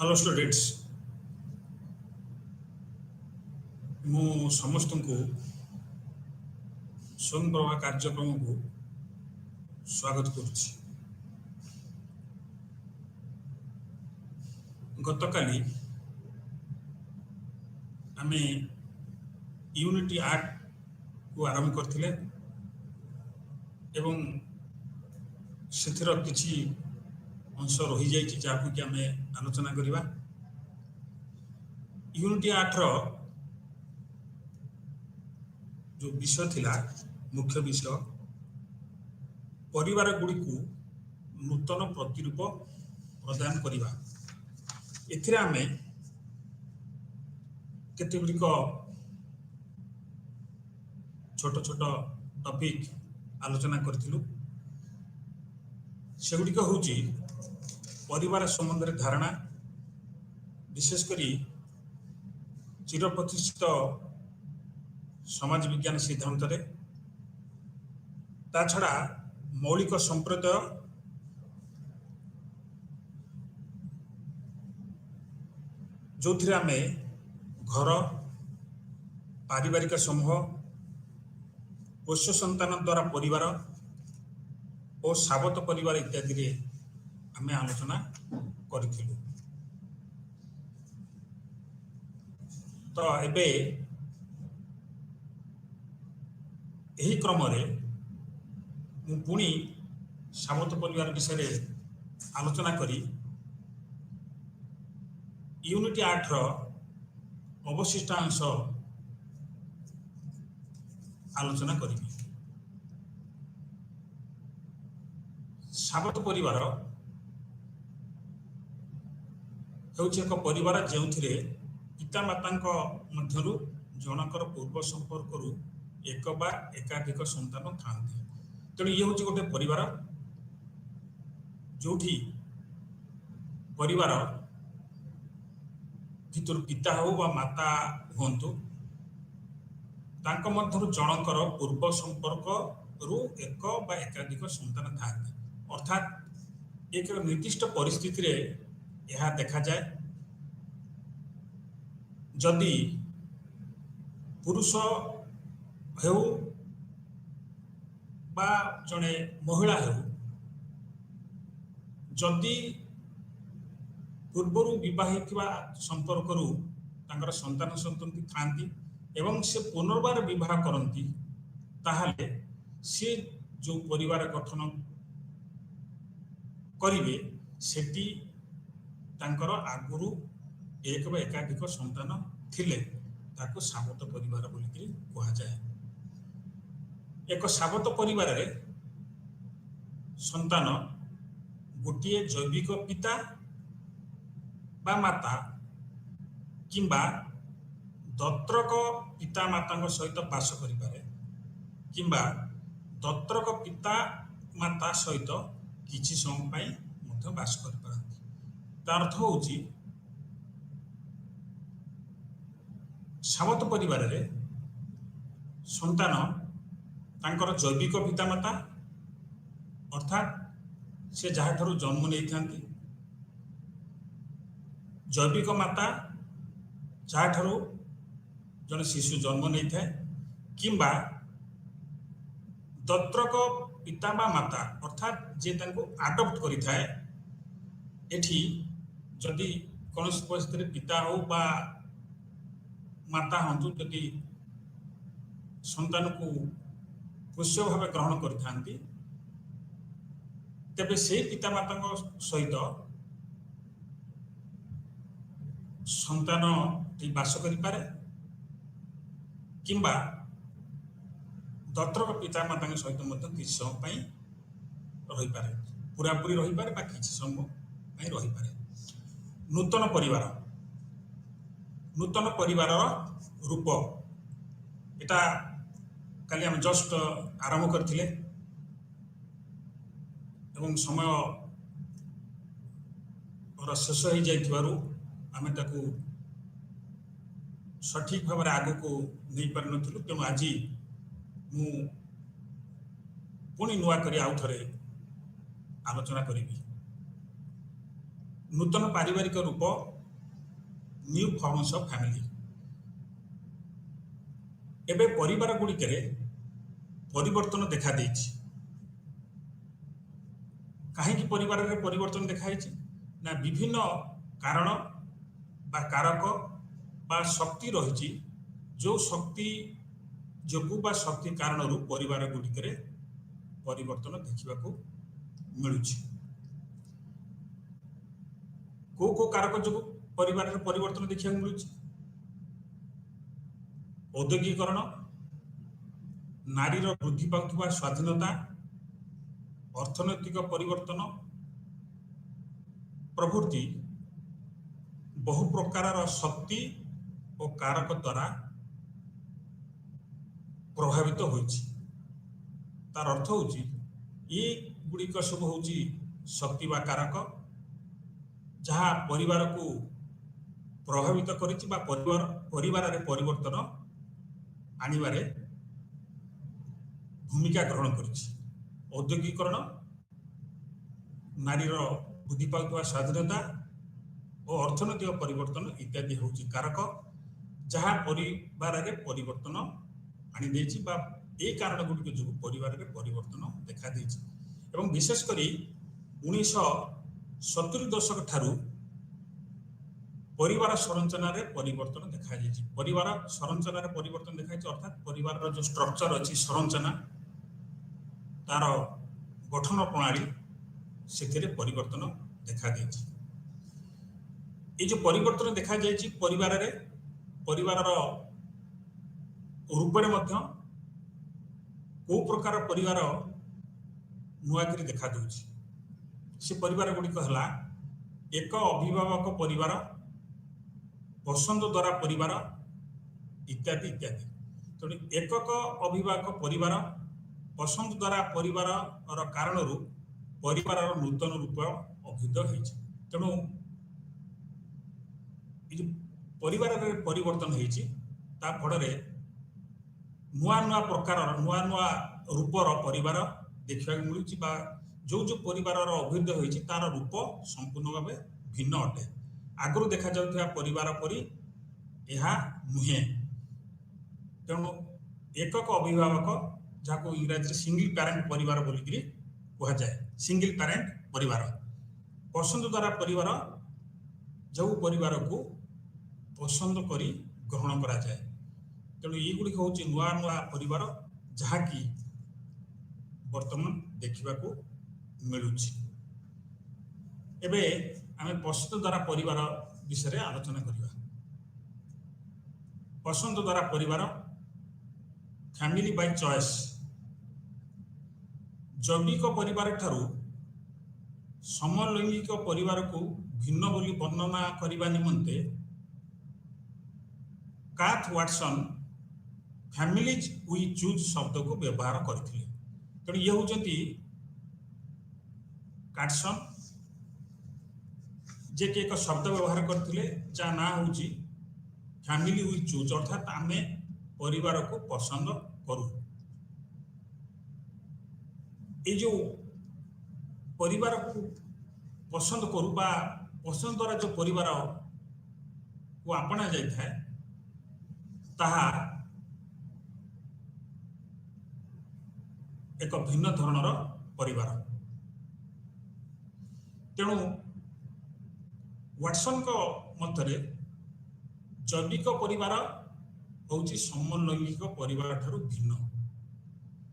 Hello students मु समस्त को स्वयं प्रभा कार्यक्रम को स्वागत करुच्ची। गतकाली आमे यूनिटी एक्ट को आरंभ करथिले एवं सेथिर किछि अंश रही जाइछि जाकु कि आमे आलोचना करिबा। यूनिटी एक्ट रो जो विषय थिला मुख्य विषय परिवार गुडी को नूतन प्रतिरूप प्रदान करिबा। एथिरे आमे केतेगुड़िक छोट छोट टॉपिक आलोचना करथिलु। सेगुड़िक होउची परिवार संबंध धारणा, विशेष करी चिर प्रतिष्ठित समाज विज्ञान सिद्धांत रे, ता छड़ा मौलिक संप्रदाय जो थिरे आमे घर, पारिवारिक समूह, पोष्य संतान द्वारा परिवार और सावत परिवार इत्यादि रे आमे आलोचना करिथिलु। तो एबे एही क्रम रे मु पुणी सावत परिवार विषय रे आलोचना करी यूनिटी 8 रो अवशिष्टांश आलोचना करी। सावत परिवार हेउछि एक परिवार जेउथिरे पिता मातांको मध्यरु जनकर पूर्व संपर्करु एक बा एकाधिक संतान थांती। तेणु ये होछि गोटे परिवार जोठी परिवार भितर पिता हो बा माता होंतु तांको मध्यरु जनकर पूर्व संपर्क रु एक बा एकाधिक संतान थांती। अर्थात एक निर्दिष्ट परिस्थिति रे यह देखा जाए जदि पुरुष हेउ बा जने महिला हेउ जदि पूर्वरु विवाहित संपर्करु तांकर संतान संतति थांती एवं से पुनर्बार विवाह करती ताहले से जो परिवार गठन करिवे सेटी तांकर आगुरु एक बा एकाधिक संतान थिले ताको सावत परिवार बोली कहा जाए। एक सावत परिवार रे संतान गोटिए जैविक पिता बा माता किंबा दत्तक पिता माता सहित बास करि पारे किंबा दत्तक पिता माता सहित किछि समय पई मध्य बास करि पारंती। तार अर्थ होउची सावत परिवार रे संतान तांकर जैविक पिता माता अर्थात से जहाँ ठारू जन्म नहीं थांती, जैविक माता जहाँ ठारू जन शिशु जन्म नहीं थाए किंबा दत्तक पिता बा माता अर्थात जे तांको आडप्ट करि थाए। एठी जदि कोनोस परिस्थिति पिता हो बा माता हंतु जदि संतान को पोष्य भाव ग्रहण करि थांती तबे से पिता माता सहित संतान टी बास करि पारे किंबा दत्तक पिता माता सहित मध्य किछि समय पई रहि पारे, पूरा पूरी रहि पारे बा किछि समय पई रहि पारे। नूतन परिवार रूप एटा काली हम जस्ट आरंभ करथिले एवं समय और शेष हो जाइथिबारु आमे ताकू सठिक भाव आग को नहीं पार नथिलु। तेणु आज मु पुणी नुआ करी आउ थरे आलोचना करी। नूतन पारिवारिक रूप न्यू फॉर्म्स ऑफ फैमिली। एबे परिवार गुड़िक परिवर्तन देखा देछि। कहीं परिवार रे परिवर्तन देखाई ना विभिन्न कारण बा कारक बा शक्ति रही जो शक्ति जोगु बा शक्ति कारण परिवार गुड़िक परिवर्तन देखा मिलूँ। को कारक जो परिवार परिवर्तन देखा मिलूँ? औद्योगिकरण, नारीर वृद्धि पाउथुबा स्वाधीनता, अर्थनैतिक परिवर्तन प्रभृति बहु प्रकार शक्ति और कारक द्वारा प्रभावित होइछि। तार अर्थ होछि ये गुड़िक सब होछि शक्ति बा कारक जहाँ परिवार को प्रभावित करिछि बा परिवार रे परिवर्तन आनिबारे भूमिका ग्रहण करिछि। औद्योगिकरण, नारीर वृद्धि पाउथुबा स्वाधीनता और अर्थनैतिक परिवर्तन इत्यादि होछि कारक जहाँ परिवार रे परिवर्तन आनी देछि बा ए कारण गुड़िक जो परिवार रे परिवर्तन देखा देछि। एवं विशेषकर 1970 दशक ठारू परिवार संरचना रे परिवर्तन देखा जाइछि। परिवार संरचना रे परिवर्तन देखा जाइछि अर्थात परिवार रो जो स्ट्रक्चर अछि संरचना तार गठन प्रणाली से परिवर्तन देखा जाइछि। ये जो परिवर्तन देखा जाइछि परिवार रे परिवार रो रूप रे मध्य को प्रकार परिवार नुआकरी देखा दउछि। से परिवार गुड़िक हला एक अभिभावक परिवार, पसंद द्वारा परिवार इत्यादि इत्यादि। तेणु एकक अभिभावक परिवार, पसंद द्वारा परिवार कारण परिवार नूतन रूप अभ्युदय होइछि। तेणु परिवार परिवर्तन होइछि ता फल नुआ नुआ प्रकार नुआ नुआ रूपर परिवार देखा मिलूँ बा जो जो परिवार अभ्युदय होइछि तार रूप संपूर्ण भाव भिन्न अटे। आगु देखा जाउथिबा परिवार परी यह नुहे। तेणु एकक अभिभावक जहाँ इंग्राजी सिंगल पैरेंट परिवार बोलिकी कह जाए, सिंगल पैरेंट परिवार। पसंद द्वारा परिवार जो परिवार को पसंद करी ग्रहण करा जाए। तेणु ये गुड़िक हूँ नुआ नुआ परिवार जहाँकि वर्तमान देखा मिलूँ। एबे आमे पसंद द्वारा परिवार विषय आलोचना करिबा। पसंद द्वारा परिवार फैमिली बाय चॉइस जैविक परिवार ठारू समलैंगिक परिवार को भिन्न बोली वर्णना करने निमंते काथ वाटसन फैमिलीज वी चूज शब्द को व्यवहार करथिले। तेणु ये होचंती काटसन जे कि एक शब्द व्यवहार करथिले जा ना होची फैमिली वी चूज अर्थात आमे परिवार को पसंद करू। ये जो परिवार को पसंद करू बा पसंद द्वारा जो परिवार को अपना जाए था ताहा एक भिन्न धरणर परिवार। तेणु वाटसन को मतरे जैविक परिवार होची समलैंगिक परिवार ठारू भिन्न।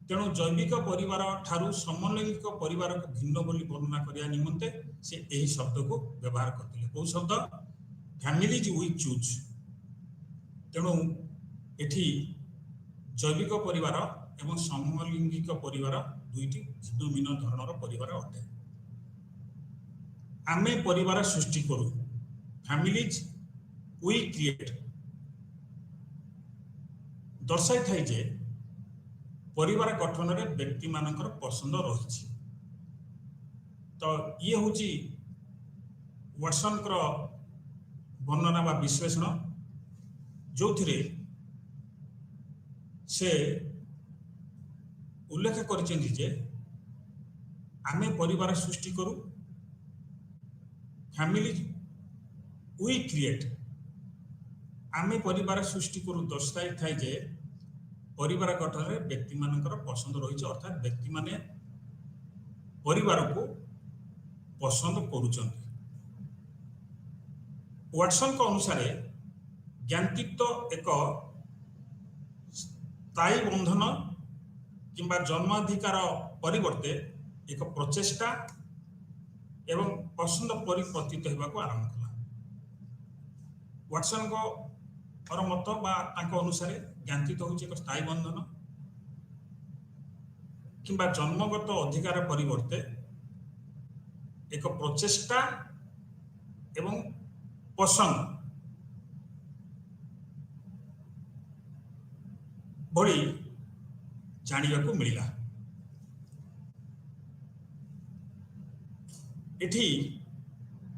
तेणु जैविक परिवार ठारू समलैंगिक परिवार को भिन्न बोली वर्णना करिया निमंते से यही शब्द को व्यवहार करथिले। को शब्द फैमिलीज वी चूज। तेणु एठी जैविक परिवार एवं समलैंगिक परिवार दुईटी भिन्न भिन्न धरणर परिवार अटे। आमे परिवार सृष्टि करू, फैमिलीज वी क्रिएट दर्शाई थाई जे परिवार गठन रे व्यक्ति मानकर पसंद रही। तो ये हूँ वाटसन वर्णना बा विश्लेषण जो थिरे से उल्लेख करिसेंती जे आमे परिवार सृष्टि करू, फैमिली वी क्रिएट आमे परिवार सृष्टि करू दर्शाई थाए जे परिवार गठन में व्यक्ति मानकर पसंद रही अर्थात व्यक्ति माने परिवार को पसंद करुचंती। वाटसन को अनुसार ज्ञानतित्व एक स्थायी बंधन किंबा जन्माधिकार परिवर्ते एक प्रचेष्टा एवं पसंद परिवर्तित होगा आरंभ कला। वाटसन को और मत अनुसार ज्ञानतित्व हूँ एक स्थायी बंधन किंबा जन्मगत अधिकार परिवर्ते एक प्रचेष्टा एवं पसंद भली जानिबा को मिला। एठी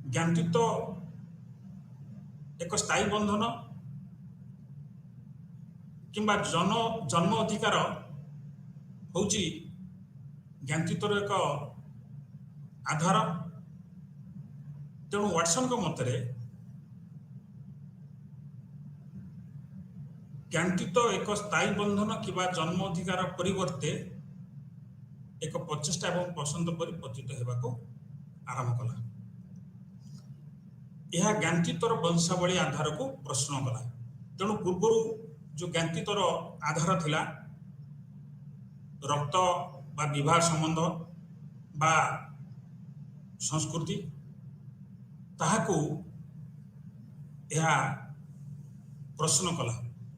ज्ञानतित्व एक स्थायी बंधन किंबा जन्म अधिकार होची ज्ञानतित्वर एक आधार। तेणु वाटसन को मतरे ज्ञानतित्व एक स्थायी बंधन किंबा जन्म अधिकार परिवर्ते एक प्रचेष्टा एवं पसंद परिवर्तित होगा आरंभ कला। यह ज्ञानतित्वर वंशावली आधार को प्रश्न कला। तेणु पूर्व जो ज्ञानतित्वर आधार थिला रक्त बा विवाह संबंध बा संस्कृति ताहाकू यह प्रश्न कला।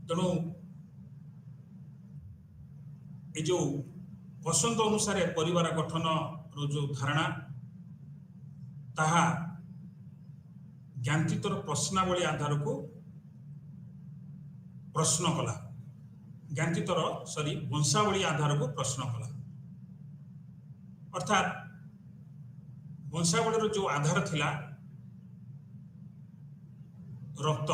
तेणु ये जो पसंद अनुसार परिवार गठन रो जो धारणा ताहा ज्ञानतित्वर प्रश्नावली आधार को प्रश्न कला। ज्ञानतित्वर सॉरी वंशावली आधार को प्रश्न कला। अर्थात वंशावली जो आधार थिला रक्त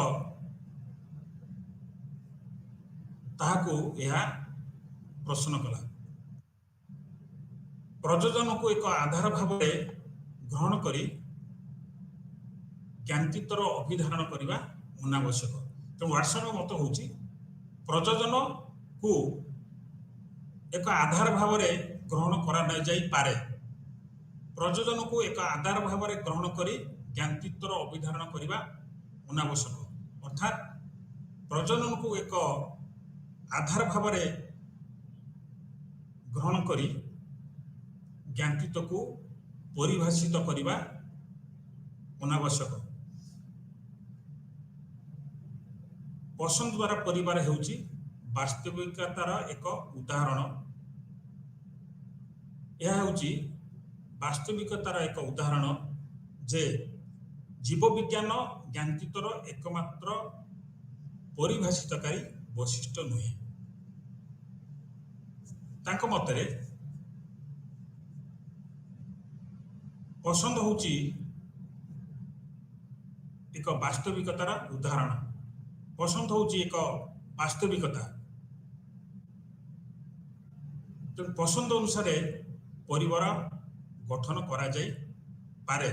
ताहाको यह प्रश्न कला। प्रयोजन को एक आधार भाव ग्रहण करी ज्ञानतित्वर अभिधारण करने अनावश्यक। तेणु वाटसन मत हूँ प्रयोजन को एक आधार भाव ग्रहण करा जाई पारे। प्रयोजन को एक आधार भाव ग्रहण करी ज्ञानतित्वर अभिधारण करने अनावश्यक। अर्थात प्रयोजन को एक आधार भाव ग्रहण करी ज्ञानतित्व को परिभाषित करने अनावश्यक। पसंद द्वारा परिवार हेउची वास्तविकतार एक उदाहरण। यह हेउची वास्तविकतार एक उदाहरण जे जीव विज्ञान ज्ञानतित्वर एकमात्र परिभाषितकारी वैशिष्ट्य नुहे। तांको मतरे पसंद होची एक वास्तविकतार उदाहरण। पसंद होची एक वास्तविकता। तो पसंद अनुसार परिवार गठन करा जाई पारे।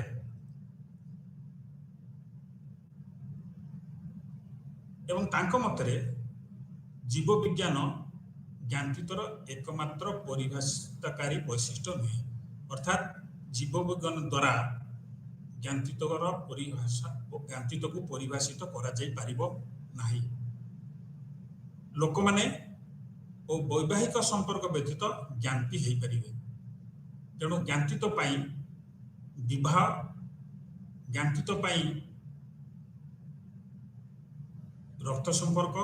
एवं तांको मतरे जीव विज्ञान ज्ञानतित्वर एकमात्र परिभाषितकारी वैशिष्ट्य नुहे। अर्थात जीव विज्ञान द्वारा ज्ञानतित्वर परिभाषा ज्ञानतित्व को परिभाषित करा जाई पारिबो नाही। लोक माने ओ वैवाहिक संपर्क व्यतीत ज्ञानती हेई परिबे। तेणु ज्ञानतित्व पाई विवाह ज्ञानतित्व पाई रक्त संपर्क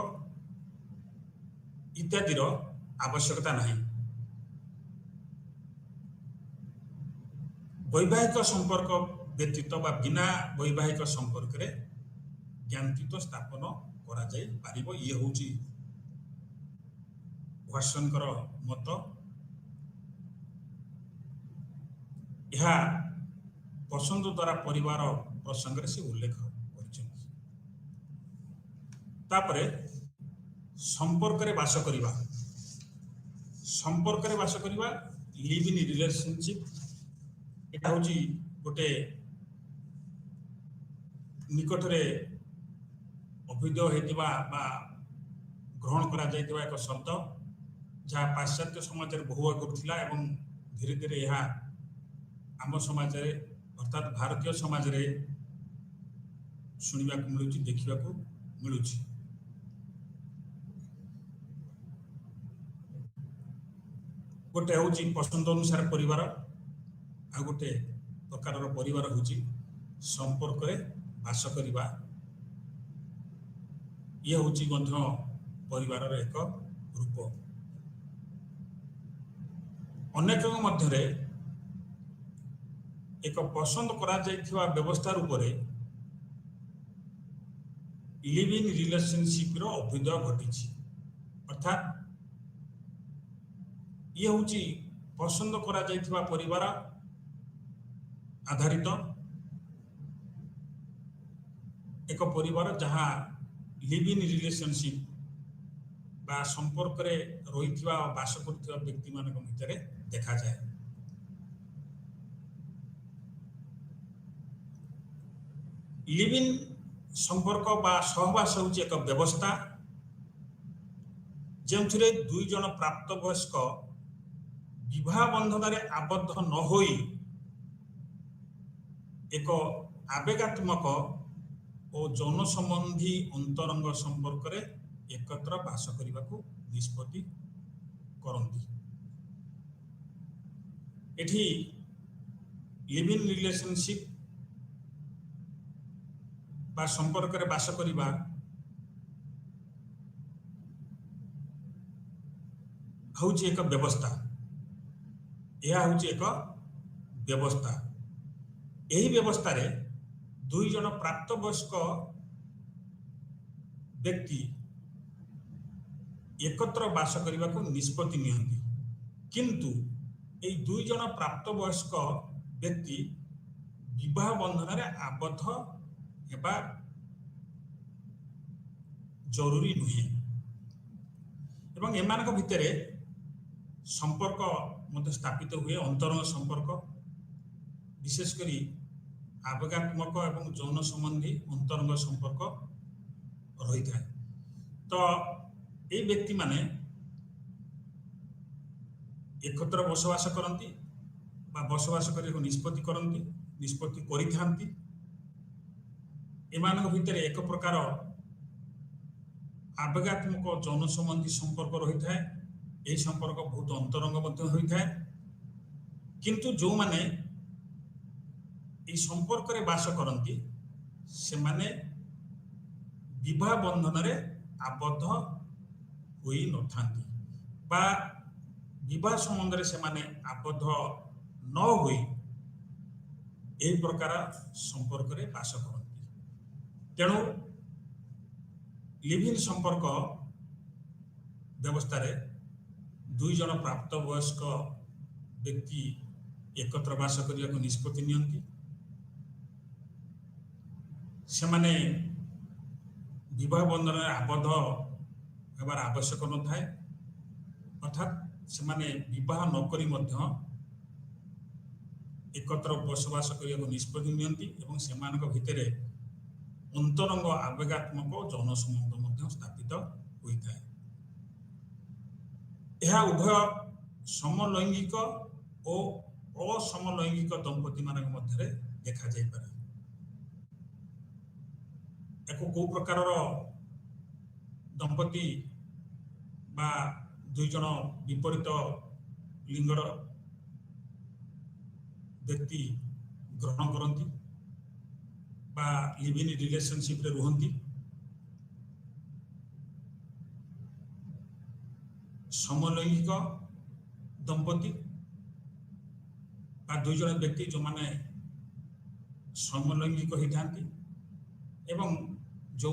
इत्यादि आवश्यकता नहीं। वैवाहिक संपर्क व्यतीत बा बिना वैवाहिक संपर्क रे ज्ञानतित्व स्थापन करा जाई पारिबो। ये होची वाटसनकर मत। यह पसंद द्वारा परिवार प्रसंग से उल्लेख करिसेंती। तापरे संपर्क रे वास करिबा। संपर्क रे वास करिबा लिव इन रिलेशनशिप एटा होची गोटे ନିକଟରେ ଅଭିଧେୟ ହୋଇଥିବା ବା ଗ୍ରହଣ କରାଯାଇଥିବା ଏକ ଶବ୍ଦ ଯାହା ପାଶ୍ଚାତ୍ୟ ସମାଜରେ ବହୁ ଆଗରୁ ଥିଲା ଏବଂ ଧୀରେ ଧୀରେ ଏହା ଆମ ସମାଜରେ ଅର୍ଥାତ୍ ଭାରତୀୟ ସମାଜରେ ଶୁଣିବାକୁ ମିଳୁଛି, ଦେଖିବାକୁ ମିଳୁଛି। ଗୋଟେ ହେଉଛି ପସନ୍ଦ ଅନୁସାରେ ପରିବାର, ଆଉ ଗୋଟେ ପ୍ରକାରର ପରିବାର ହେଉଛି ସମ୍ପର୍କରେ ବାସ କରିବା। ଇଏ ହେଉଛି ମଧ୍ୟ ପରିବାରର ଏକ ରୂପ। ଅନେକଙ୍କ ମଧ୍ୟରେ ଏକ ପସନ୍ଦ କରାଯାଇଥିବା ବ୍ୟବସ୍ଥା ରୂପରେ লিভ ইন রিলেসনশিপর অভ্যুদয় ঘটিছে। অর্থাৎ ইয়ে হচ্ছে পছন্দ করা যাইଥିବା পরিবার আধারিত এক পরিবার যাহা লিভ ইন রিলেসনশিপ বা সম্পর্করে রহিଥିବା বাস করুଥିବା ব্যক্তি মানক ভিতরে দেখা যায়। লিভ ইন সম্পর্ক বা সহবাস হচ্ছে এক ব্যবস্থা যে দুই জন প্রাপ্তবয়স্ক বিবাহ বন্ধনের আবদ্ধ নহই এক আবেগাত্মক ও যৌন সম্বন্ধী অন্তরঙ্গ সম্পর্করে একত্র বাস করিবাকু নিষ্পত্তি করন্তি। এটি লিভ ইন রিলেশনশিপ বা সম্পর্করে বাস করিবা হচ্ছে এক ব্যবস্থা। ଏହା ହେଉଛି ଏକ ବ୍ୟବସ୍ଥା। ଏହି ବ୍ୟବସ୍ଥାରେ ଦୁଇ ଜଣ ପ୍ରାପ୍ତବୟସ୍କ ବ୍ୟକ୍ତି একত্র বাস କରିବାକୁ ନିଷ୍ପତ୍ତି ନିଅନ୍ତି। କିନ୍ତୁ এই ଦୁଇ ଜଣ ପ୍ରାପ୍ତବୟସ୍କ ବ୍ୟକ୍ତି ବିବାହ ବନ୍ଧନରେ ଆବଦ୍ଧ ହେବା ଜରୁରୀ ନୁହେଁ ଏବଂ ଏମାନଙ୍କ ଭିତରେ সম্পর্ক মধ্যে স্থাপিত হুয়ে অন্তরঙ্গ সম্পর্ক, বিশেষ করে আবেগাত্মক এবং যৌন সম্বন্ধী অন্তরঙ্গ সম্পর্ক রয়েছে। তো এই ব্যক্তি মানে একত্র বসবাস করতে বা বসবাস করে নিষ্পত্তি করতে নিষ্পত্তি করে থাকে। এମାନଙ୍କ ভিতরে এক প্রকার আবেগাত্মক যৌন সম্বন্ধী সম্পর্ক রয়েছে। এই সম্পর্ক বহুত অন্তরঙ্গ মধ্যে হয়ে কিন্তু যে এই সম্পর্করে বাস করতে সে বিবাহ বন্ধনরে আবদ্ধ হয়ে নথাନ୍ତି বা বিবাহ সম্বন্ধে সে আবদ্ধ ন হয়ে এই প্রকার সম্পর্করে বাস করতে। তেণু লিভ ইন সম্পর্ক ব্যবস্থায় দুই জন প্রাপ্তবয়স্ক ব্যক্তি একত্র বাস করা নিষ্পত্তি নিয়ন্তি। সেমানে বিবাহ বন্ধনের আবদ্ধ হবার আবশ্যক নথায়। অর্থাৎ সেমানে বিবাহ নকরি মধ্য একত্র বসবাস করা নিষ্পত্তি নিয়ন্তি এবং সেମାନଙ୍କ ভিতরে অন্তরঙ্গ আবেগাত্মক যৌন সম্বন্ধ মধ্য স্থাপিত হইଥାଏ। ଏହା ଉଭୟ ସମଲୈଙ୍ଗିକ ଓ ଅସମଲୈଙ୍ଗିକ ଦମ୍ପତି ମାନଙ୍କ ମଧ୍ୟରେ ଦେଖାଯାଇପାରେ। ଏକ କୋଉ ପ୍ରକାରର ଦମ୍ପତି বা ଦୁଇ ଜଣ ବିପରୀତ ଲିଙ୍ଗର ବ୍ୟକ୍ତି ଗ୍ରହଣ କରନ୍ତି বা লিভ ইন রিলেশনশিপরে ରୁହନ୍ତି। সমলৈঙ্গিক দম্পতি বা দুই জন ব্যক্তি যে সমলৈঙ্গিক হয়ে থাকে এবং যে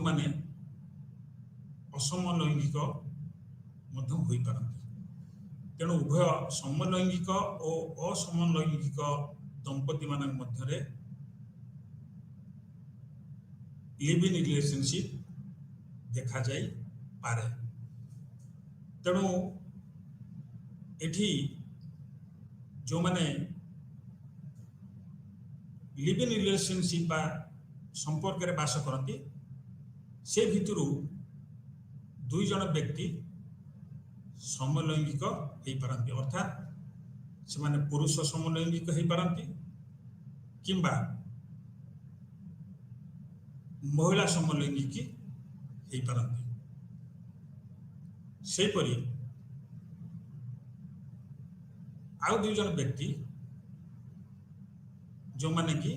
অসমলৈঙ্গিক হয়ে পারନ୍ତି। তেণু উভয় সমলৈঙ্গিক ও অসমলৈঙ্গিক দম্পতি ମାନଙ୍କ ମଧ୍ୟରେ লিভ ইন রিলেশনশিপ দেখা যাই পারে। তেণু এটি যে লিভ ইন রিলেশনশিপ বা संपर्क रे बास करती से भितरु दुई जन व्यक्ति समलैंगिक हो पारती अर्थात से माने पुरुष समलैंगिक हो पारती किंबा महिला समलैंगिक हो पारती सेपरी आउ दुई जन व्यक्ति जो माने कि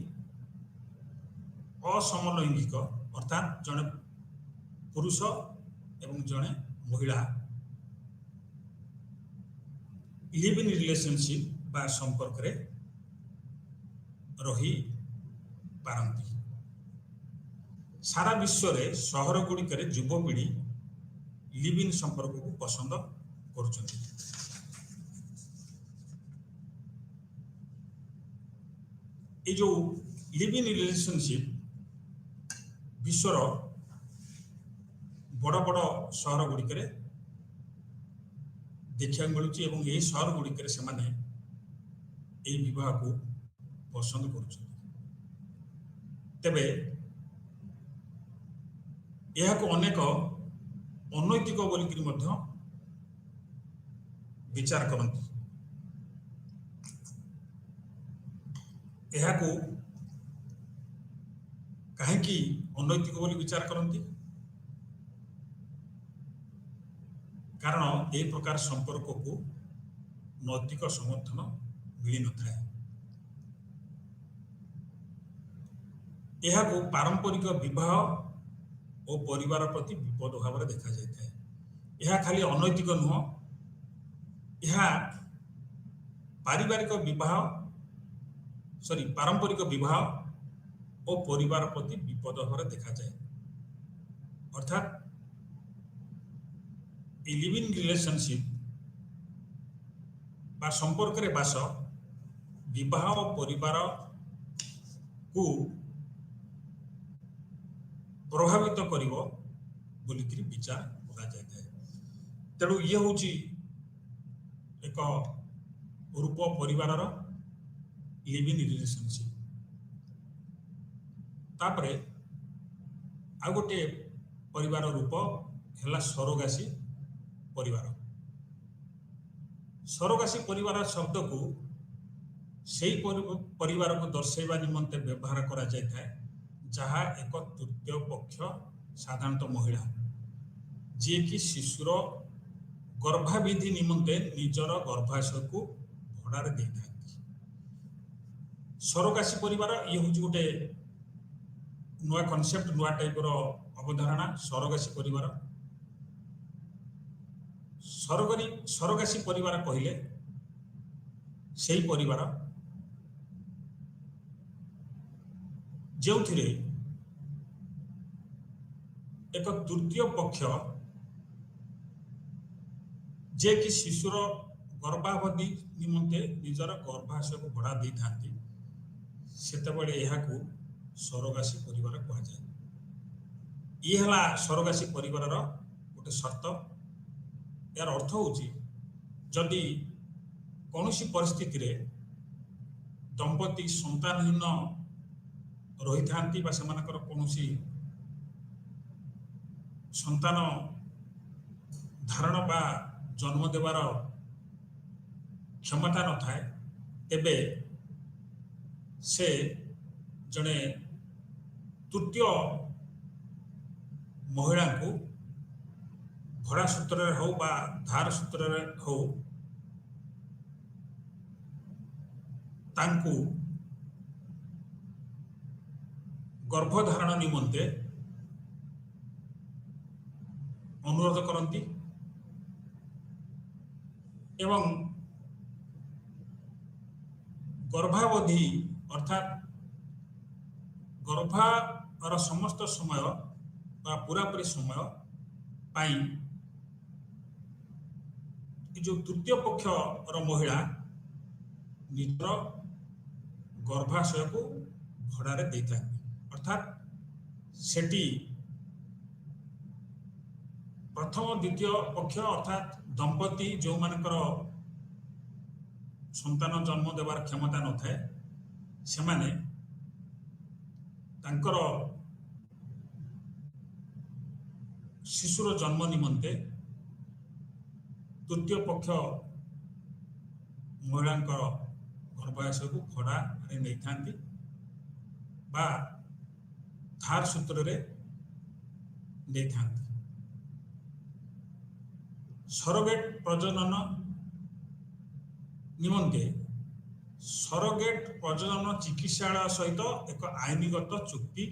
असमलैंगिक अर्थात जड़े पुरुष एवं जड़े महिला लिव इन रिलेशनशिप बा संपर्क रे रही पारंती। सारा विश्व रे शहर गुड़िक युवपीढ़ी लिव इन संपर्क को पसंद करुछंती। ये जो लिव इन रिलेशनशिप विश्वर बड़ बड़ सहर गुड़िक देखा मिलूँ एवं यही सहर गुड़िक से विवाह को पसंद कर तेबे यह को अनेक अनैतिक बोलिकी विचार करती। यह को कहीं अनैतिक बोली विचार करती कारण ए प्रकार संपर्क को नैतिक समर्थन मिल न था। यह को पारंपरिक विवाह और परिवार प्रति विपद भाव में देखा जाता है। यह खाली अनैतिक नुह, यह पारिवारिक विवाह पारंपरिक विवाह और परिवार प्रति विपद भाव में देखा जाए। अर्थात लिव इन रिलेशनशिप बा संपर्क रे बास विवाह और परिवार को प्रभावित करिवो बोलिकी विचार करा जाए। तेणु ये हूँ एक रूप परिवार लिव इन रिलेशनशिप। तापरे आ गोटे परिवार रूप है सरोगासी परिवार। सरोगासी परिवार शब्द को सही परिवार को दर्शाइबा निमंते व्यवहार करा जाए जहाँ एक तृतीय पक्ष साधारणतः महिला जी कि शिशुर गर्भाविधि निमंते निजर गर्भाशय को भड़ार दे था। सरोगासी परिवार ये हूँ गोटे नुआ कनसेप्ट नुआ टाइप अवधारणा। सरोगासी परिवार सरोगासी परिवार कहले से परिवार जो एक तृतीय पक्ष जे कि शिशुर गर्भावधि निमंते निजर गर्भाशय को भड़ा दे था सेतबेले यह को सरोगासी परिवार कह जाए। ये हला सरोगासी परिवार गोटे शर्त। यार अर्थ हूँ जदि कौन सी परिस्थिति रे दंपति संतानहीन रही था कौन संतान धारण बा जन्म देवार क्षमता न थाए तेबे से जड़े तृतीय महिला को भड़ा सूत्र हो बा धार सूत्र हो तांकु गर्भधारण निमंते अनुरोध करती एवं गर्भावधि अर्थात गर्भार समस्त समय बा पूरापूरी समय पाई जो तृतीय पक्ष महिला निजर गर्भाशय को भड़ारे दे था। अर्थात सेठी प्रथम द्वितीय पक्ष अर्थात दंपति जो मानकर संतान जन्म देवार क्षमता न थाए से माने ତାଙ୍କର ଶିଶୁର ଜନ୍ମ ନିମନ୍ତେ ତୃତୀୟ ପକ୍ଷ ମହିଳାଙ୍କର ଗର୍ଭାଶୟକୁ ଭଡ଼ାରେ ନେଇଥାନ୍ତି ବା ଧାର ସୂତ୍ରରେ ନେଇଥାନ୍ତି। ସରୋଗେଟ୍ ପ୍ରଜନନ ନିମନ୍ତେ ସରୋଗେଟ୍ ପ୍ରଜନନ ଚିକିତ୍ସାଳୟ ସହିତ ଏକ ଆଇନଗତ ଚୁକ୍ତି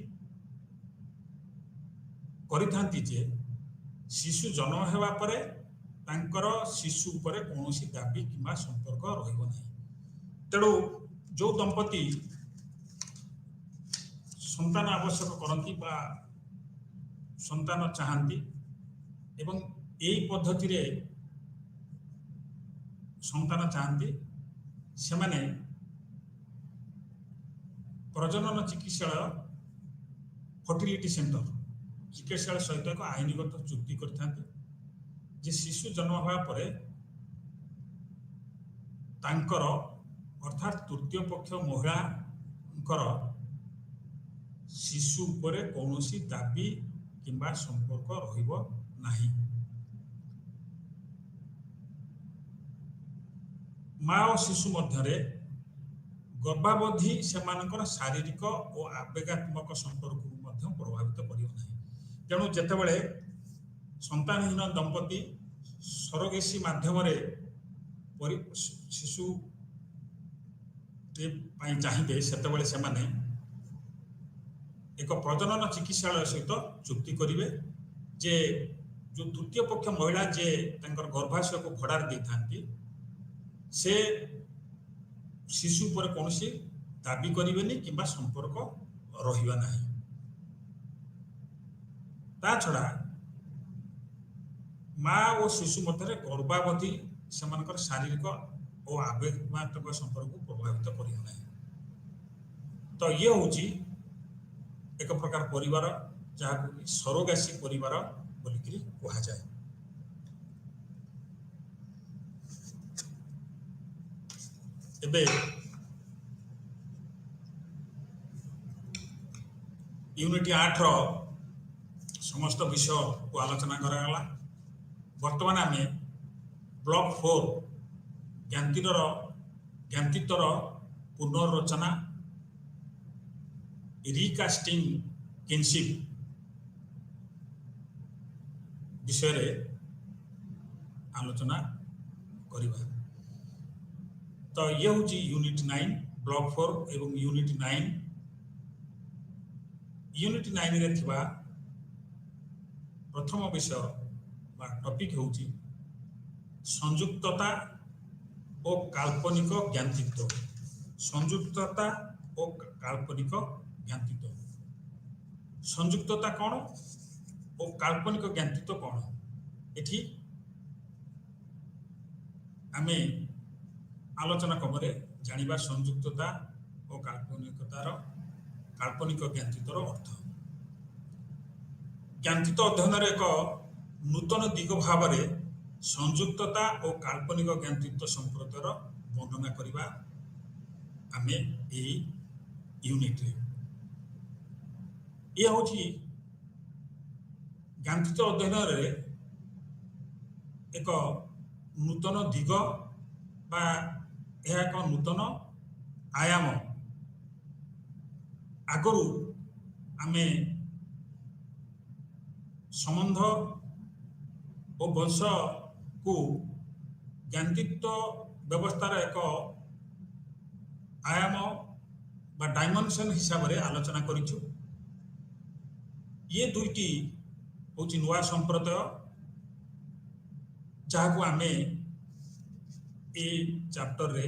କରିଥାନ୍ତି ଯେ ଶିଶୁ ଜନ୍ମ ହେବା ପରେ ତାଙ୍କର ଶିଶୁ ଉପରେ କୌଣସି ଦାବି କିମ୍ବା ସମ୍ପର୍କ ରହିବ ନାହିଁ। ତେଣୁ ଯେଉଁ ଦମ୍ପତି ସନ୍ତାନ ଆବଶ୍ୟକ କରନ୍ତି ବା ସନ୍ତାନ ଚାହାନ୍ତି ଏବଂ ଏହି ପଦ୍ଧତିରେ ସନ୍ତାନ ଚାହାନ୍ତି ସେମାନେ ପ୍ରଜନନ ଚିକିତ୍ସାଳୟ ଫର୍ଟିଲିଟି ସେଣ୍ଟର ଚିକିତ୍ସାଳୟ ସହିତ ଏକ ଆଇନଗତ ଚୁକ୍ତି କରିଥାନ୍ତି ଯେ ଶିଶୁ ଜନ୍ମ ହେବା ପରେ ତାଙ୍କର ଅର୍ଥାତ୍ ତୃତୀୟ ପକ୍ଷ ମହିଳାଙ୍କର ଶିଶୁ ଉପରେ କୌଣସି ଦାବି କିମ୍ବା ସମ୍ପର୍କ ରହିବ ନାହିଁ। ମା ଓ ଶିଶୁ ମଧ୍ୟରେ ଗର୍ଭାବଧି ସେମାନଙ୍କର ଶାରୀରିକ ଓ ଆବେଗାତ୍ମକ ସମ୍ପର୍କକୁ ମଧ୍ୟ ପ୍ରଭାବିତ କରିବ ନାହିଁ। ତେଣୁ ଯେତେବେଳେ ସନ୍ତାନହୀନ ଦମ୍ପତି ସରୋଗେସି ମାଧ୍ୟମରେ ଶିଶୁ ପାଇଁ ଚାହିଁବେ ସେତେବେଳେ ସେମାନେ ଏକ ପ୍ରଜନନ ଚିକିତ୍ସାଳୟ ସହିତ ଚୁକ୍ତି କରିବେ ଯେ ଯେଉଁ ତୃତୀୟ ପକ୍ଷ ମହିଳା ଯେ ତାଙ୍କର ଗର୍ଭାଶୟକୁ ଭଡ଼ାରେ ଦେଇଥାନ୍ତି ସେ ଶିଶୁ ଉପରେ କୌଣସି ଦାବି କରିବେନି କିମ୍ବା ସମ୍ପର୍କ ରହିବା ନାହିଁ। ତା ଛଡ଼ା ମା ଓ ଶିଶୁ ମଧ୍ୟରେ ଗର୍ଭାବଧି ସେମାନଙ୍କର ଶାରୀରିକ ଓ ଆବେଗାତ୍ମକ ସମ୍ପର୍କକୁ ପ୍ରଭାବିତ କରିବ ନାହିଁ। ତ ଇଏ ହେଉଛି ଏକ ପ୍ରକାର ପରିବାର ଯାହାକୁ ସରୋଗାସି ପରିବାର ବୋଲିକିରି କୁହାଯାଏ। ଏବେ ୟୁନିଟ୍ 8 ର ସମସ୍ତ ବିଷୟକୁ ଆଲୋଚନା କରାଗଲା। ବର୍ତ୍ତମାନ ଆମେ ବ୍ଲକ୍ 4 ଜ୍ଞାତିତ୍ୱର ପୁନର୍ରଚନା ରିକାଷ୍ଟିଂ କିନସିପ୍ ବିଷୟରେ ଆଲୋଚନା କରିବା। ତ ଇଏ ହେଉଛି ୟୁନିଟ୍ 9 ବ୍ଲକ୍ 4 ଏବଂ ୟୁନିଟ୍ 9 ୟୁନିଟ୍ 9 ରେ ଥିବା ପ୍ରଥମ ବିଷୟ ବା ଟପିକ୍ ହେଉଛି ସଂଯୁକ୍ତତା ଓ କାଳ୍ପନିକ ଜ୍ଞାତିତ୍ୱ। ସଂଯୁକ୍ତତା ଓ କାଳ୍ପନିକ ଜ୍ଞାତିତ୍ୱ। ସଂଯୁକ୍ତତା କ'ଣ ଓ କାଳ୍ପନିକ ଜ୍ଞାତିତ୍ୱ କ'ଣ? ଏଠି ଆମେ ଆଲୋଚନା କ୍ରମରେ ଜାଣିବା ସଂଯୁକ୍ତତା ଓ କାଳ୍ପନିକ ଜ୍ଞାତିତ୍ୱର ଅର୍ଥ। ଜ୍ଞାତିତ୍ୱ ଅଧ୍ୟୟନର ଏକ ନୂତନ ଦିଗ ଭାବରେ ସଂଯୁକ୍ତତା ଓ କାଳ୍ପନିକ ଜ୍ଞାତିତ୍ୱ ସମ୍ପର୍କର ବର୍ଣ୍ଣନା କରିବା ଆମେ ଏହି ୟୁନିଟ୍ରେ। ଇଏ ହେଉଛି ଜ୍ଞାତିତ୍ୱ ଅଧ୍ୟୟନରେ ଏକ ନୂତନ ଦିଗ ବା ଏହା ଏକ ନୂତନ ଆୟାମ। ଆଗରୁ ଆମେ ସମ୍ବନ୍ଧ ଓ ବଂଶକୁ ଜ୍ଞାତିତ୍ୱ ବ୍ୟବସ୍ଥାର ଏକ ଆୟାମ ବା ଡାଇମେନସନ୍ ହିସାବରେ ଆଲୋଚନା କରିଛୁ। ଇଏ ଦୁଇଟି ହେଉଛି ନୂଆ ସମ୍ପ୍ରଦାୟ ଯାହାକୁ ଆମେ এই ଚାପ୍ଟରରେ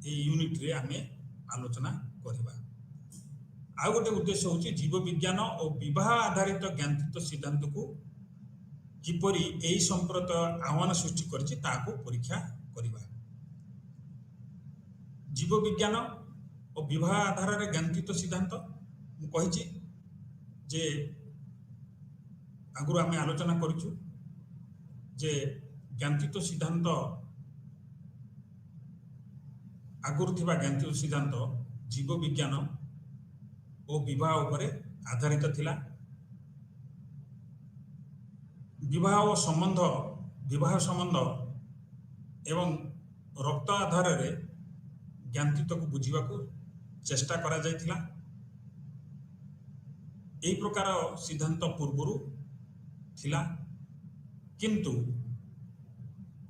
এই ୟୁନିଟ୍ରେ ଆମେ ଆଲୋଚନା କରିବା। ଆଉ ଗୋଟେ ଉଦ୍ଦେଶ୍ୟ ହେଉଛି ଜୀବବିଜ୍ଞାନ ଓ ବିବାହ ଆଧାରିତ ଜ୍ଞାତିତ୍ୱ ସିଦ୍ଧାନ୍ତକୁ କିପରି ଏହି ସମ୍ପ୍ରଦାୟ ଆହ୍ୱାନ ସୃଷ୍ଟି କରିଛି ତାହାକୁ ପରୀକ୍ଷା କରିବା। ଜୀବବିଜ୍ଞାନ ଓ ବିବାହ ଆଧାରରେ ଜ୍ଞାତିତ୍ୱ ସିଦ୍ଧାନ୍ତ ମୁଁ କହିଛି ଯେ ଆଗରୁ ଆମେ ଆଲୋଚନା କରିଛୁ ଯେ ଜ୍ଞାତିତ୍ୱ ସିଦ୍ଧାନ୍ତ ଆଗରୁ ଥିବା ଜ୍ଞାତିତ୍ୱ ସିଦ୍ଧାନ୍ତ ଜୀବବିଜ୍ଞାନ ଓ ବିବାହ ଉପରେ ଆଧାରିତ ଥିଲା। ବିବାହ ସମ୍ବନ୍ଧ ଏବଂ ରକ୍ତ ଆଧାରରେ ଜ୍ଞାନତୀତକୁ ବୁଝିବାକୁ ଚେଷ୍ଟା କରାଯାଇଥିଲା। ଏହି ପ୍ରକାର ସିଦ୍ଧାନ୍ତ ପୂର୍ବରୁ ଥିଲା, କିନ୍ତୁ